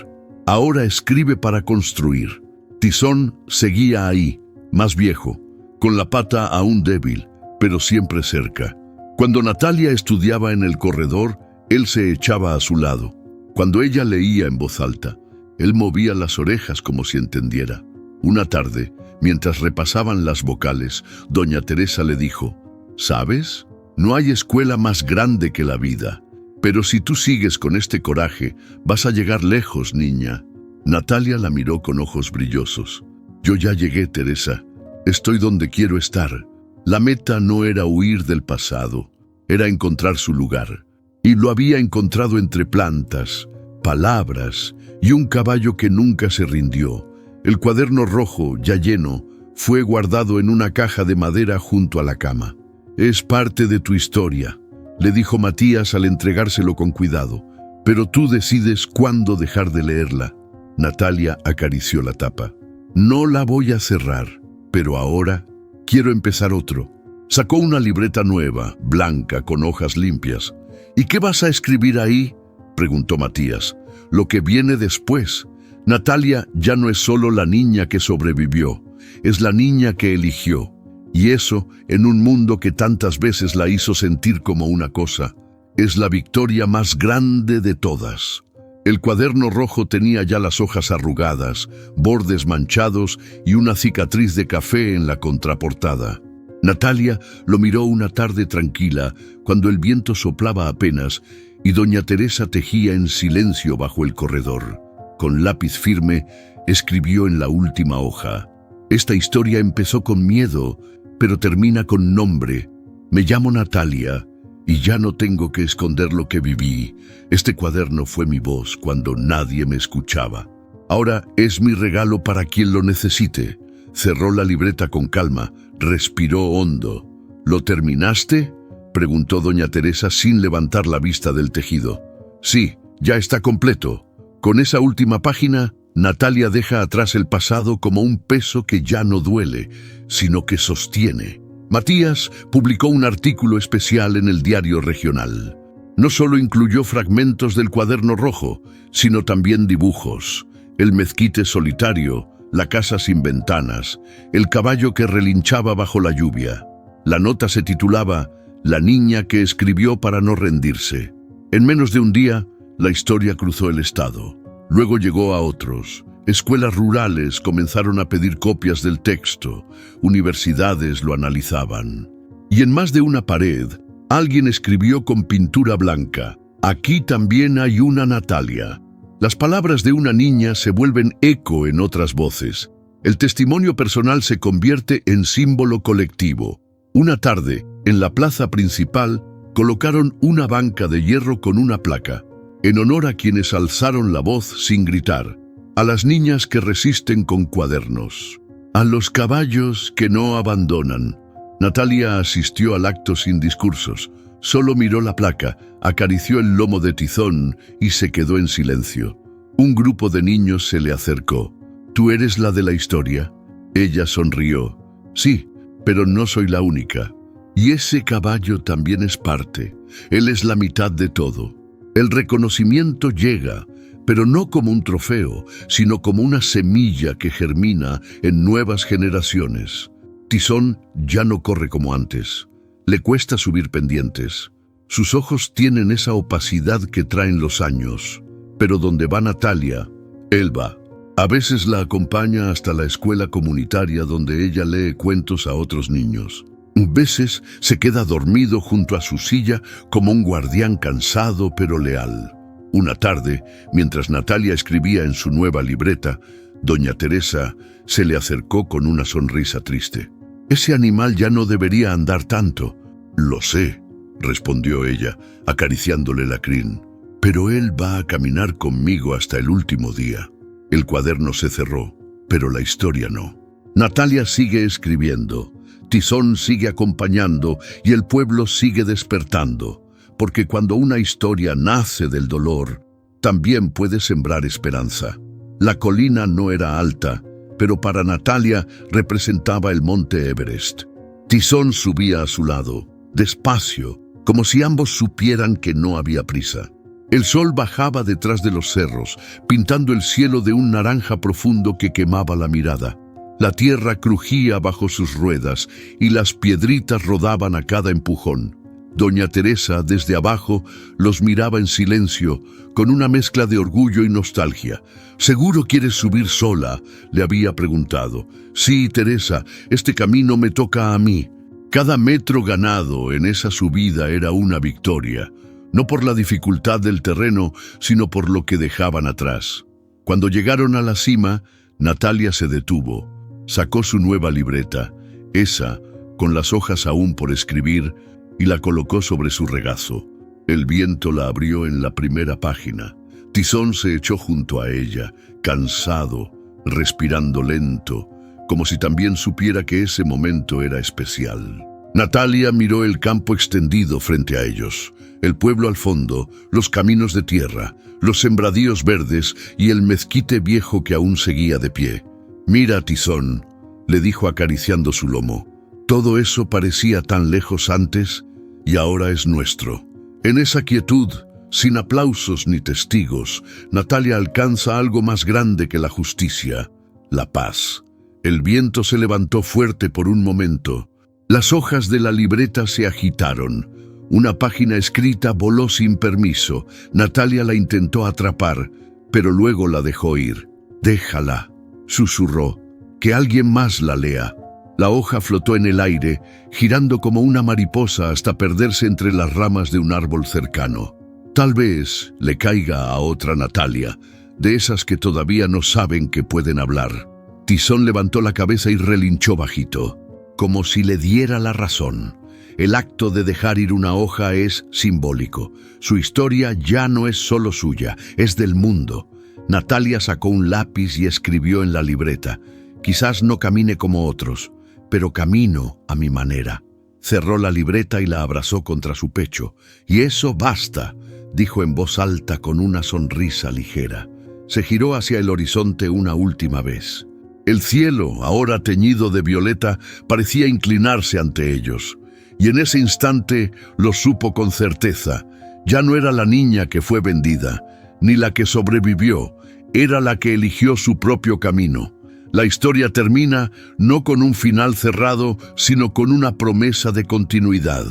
ahora escribe para construir. Tizón seguía ahí, más viejo, con la pata aún débil, pero siempre cerca. Cuando Natalia estudiaba en el corredor, él se echaba a su lado. Cuando ella leía en voz alta, él movía las orejas como si entendiera. Una tarde, mientras repasaban las vocales, doña Teresa le dijo: «¿Sabes? No hay escuela más grande que la vida. Pero si tú sigues con este coraje, vas a llegar lejos, niña». Natalia la miró con ojos brillosos. «Yo ya llegué, Teresa. Estoy donde quiero estar». La meta no era huir del pasado, era encontrar su lugar. Y lo había encontrado entre plantas, palabras y un caballo que nunca se rindió. El cuaderno rojo, ya lleno, fue guardado en una caja de madera junto a la cama. «Es parte de tu historia», le dijo Matías al entregárselo con cuidado, «pero tú decides cuándo dejar de leerla». Natalia acarició la tapa. No la voy a cerrar, pero ahora quiero empezar otro. Sacó una libreta nueva, blanca, con hojas limpias. ¿Y qué vas a escribir ahí?, preguntó Matías. Lo que viene después. Natalia ya no es solo la niña que sobrevivió, es la niña que eligió. Y eso, en un mundo que tantas veces la hizo sentir como una cosa, es la victoria más grande de todas. El cuaderno rojo tenía ya las hojas arrugadas, bordes manchados y una cicatriz de café en la contraportada. Natalia lo miró una tarde tranquila, cuando el viento soplaba apenas y doña Teresa tejía en silencio bajo el corredor. Con lápiz firme, escribió en la última hoja: esta historia empezó con miedo, pero termina con nombre. Me llamo Natalia y ya no tengo que esconder lo que viví. Este cuaderno fue mi voz cuando nadie me escuchaba. Ahora es mi regalo para quien lo necesite. Cerró la libreta con calma, respiró hondo. ¿Lo terminaste?, preguntó doña Teresa sin levantar la vista del tejido. Sí, ya está completo. Con esa última página, Natalia deja atrás el pasado como un peso que ya no duele, sino que sostiene. Matías publicó un artículo especial en el diario regional. No solo incluyó fragmentos del cuaderno rojo, sino también dibujos: el mezquite solitario, la casa sin ventanas, el caballo que relinchaba bajo la lluvia. La nota se titulaba «La niña que escribió para no rendirse». En menos de un día, la historia cruzó el estado. Luego llegó a otros. Escuelas rurales comenzaron a pedir copias del texto. Universidades lo analizaban. Y en más de una pared, alguien escribió con pintura blanca: «Aquí también hay una Natalia». Las palabras de una niña se vuelven eco en otras voces. El testimonio personal se convierte en símbolo colectivo. Una tarde, en la plaza principal, colocaron una banca de hierro con una placa, en honor a quienes alzaron la voz sin gritar: a las niñas que resisten con cuadernos, a los caballos que no abandonan. Natalia asistió al acto sin discursos. Solo miró la placa, acarició el lomo de Tizón y se quedó en silencio. Un grupo de niños se le acercó. ¿Tú eres la de la historia? Ella sonrió. Sí, pero no soy la única. Y ese caballo también es parte. Él es la mitad de todo. El reconocimiento llega, pero no como un trofeo, sino como una semilla que germina en nuevas generaciones. Tizón ya no corre como antes. Le cuesta subir pendientes. Sus ojos tienen esa opacidad que traen los años. Pero donde va Natalia, él va. A veces la acompaña hasta la escuela comunitaria, donde ella lee cuentos a otros niños. A veces se queda dormido junto a su silla como un guardián cansado pero leal. Una tarde, mientras Natalia escribía en su nueva libreta, doña Teresa se le acercó con una sonrisa triste. «Ese animal ya no debería andar tanto». «Lo sé», respondió ella, acariciándole la crin. «Pero él va a caminar conmigo hasta el último día». El cuaderno se cerró, pero la historia no. Natalia sigue escribiendo, Tizón sigue acompañando y el pueblo sigue despertando, porque cuando una historia nace del dolor, también puede sembrar esperanza. La colina no era alta, pero para Natalia representaba el monte Everest. Tizón subía a su lado, despacio, como si ambos supieran que no había prisa. El sol bajaba detrás de los cerros, pintando el cielo de un naranja profundo que quemaba la mirada. La tierra crujía bajo sus ruedas y las piedritas rodaban a cada empujón. Doña Teresa, desde abajo, los miraba en silencio, con una mezcla de orgullo y nostalgia. «¿Seguro quieres subir sola?», le había preguntado. «Sí, Teresa, este camino me toca a mí». Cada metro ganado en esa subida era una victoria, no por la dificultad del terreno, sino por lo que dejaban atrás. Cuando llegaron a la cima, Natalia se detuvo. Sacó su nueva libreta, esa, con las hojas aún por escribir, y la colocó sobre su regazo. El viento la abrió en la primera página. Tizón se echó junto a ella, cansado, respirando lento, como si también supiera que ese momento era especial. Natalia miró el campo extendido frente a ellos, el pueblo al fondo, los caminos de tierra, los sembradíos verdes y el mezquite viejo que aún seguía de pie. Mira, Tizón, le dijo acariciando su lomo. Todo eso parecía tan lejos antes y ahora es nuestro. En esa quietud, sin aplausos ni testigos, Natalia alcanza algo más grande que la justicia, la paz. El viento se levantó fuerte por un momento. Las hojas de la libreta se agitaron. Una página escrita voló sin permiso. Natalia la intentó atrapar, pero luego la dejó ir. «Déjala», susurró, «que alguien más la lea». La hoja flotó en el aire, girando como una mariposa hasta perderse entre las ramas de un árbol cercano. Tal vez le caiga a otra Natalia, de esas que todavía no saben que pueden hablar. Tizón levantó la cabeza y relinchó bajito, como si le diera la razón. El acto de dejar ir una hoja es simbólico. Su historia ya no es solo suya, es del mundo. Natalia sacó un lápiz y escribió en la libreta: «Quizás no camine como otros, pero camino a mi manera». Cerró la libreta y la abrazó contra su pecho. «Y eso basta», dijo en voz alta con una sonrisa ligera. Se giró hacia el horizonte una última vez. El cielo, ahora teñido de violeta, parecía inclinarse ante ellos. Y en ese instante lo supo con certeza. Ya no era la niña que fue vendida, ni la que sobrevivió, era la que eligió su propio camino. La historia termina no con un final cerrado, sino con una promesa de continuidad.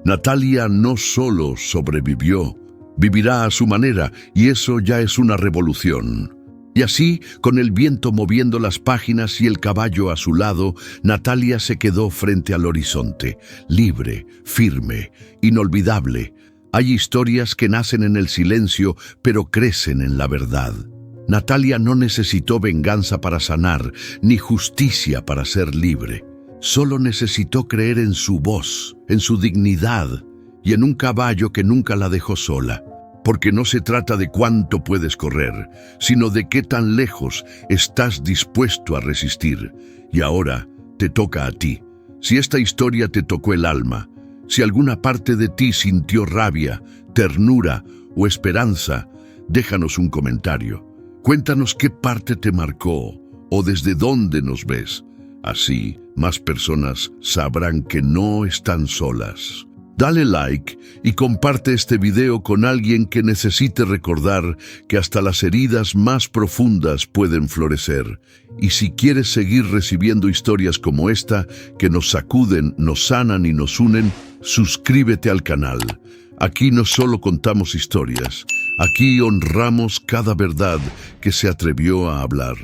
Natalia no solo sobrevivió, vivirá a su manera, y eso ya es una revolución. Y así, con el viento moviendo las páginas y el caballo a su lado, Natalia se quedó frente al horizonte, libre, firme, inolvidable. Hay historias que nacen en el silencio, pero crecen en la verdad. Natalia no necesitó venganza para sanar, ni justicia para ser libre. Solo necesitó creer en su voz, en su dignidad y en un caballo que nunca la dejó sola. Porque no se trata de cuánto puedes correr, sino de qué tan lejos estás dispuesto a resistir. Y ahora te toca a ti. Si esta historia te tocó el alma, si alguna parte de ti sintió rabia, ternura o esperanza, déjanos un comentario. Cuéntanos qué parte te marcó o desde dónde nos ves. Así, más personas sabrán que no están solas. Dale like y comparte este video con alguien que necesite recordar que hasta las heridas más profundas pueden florecer. Y si quieres seguir recibiendo historias como esta, que nos sacuden, nos sanan y nos unen, suscríbete al canal. Aquí no solo contamos historias, aquí honramos cada verdad que se atrevió a hablar.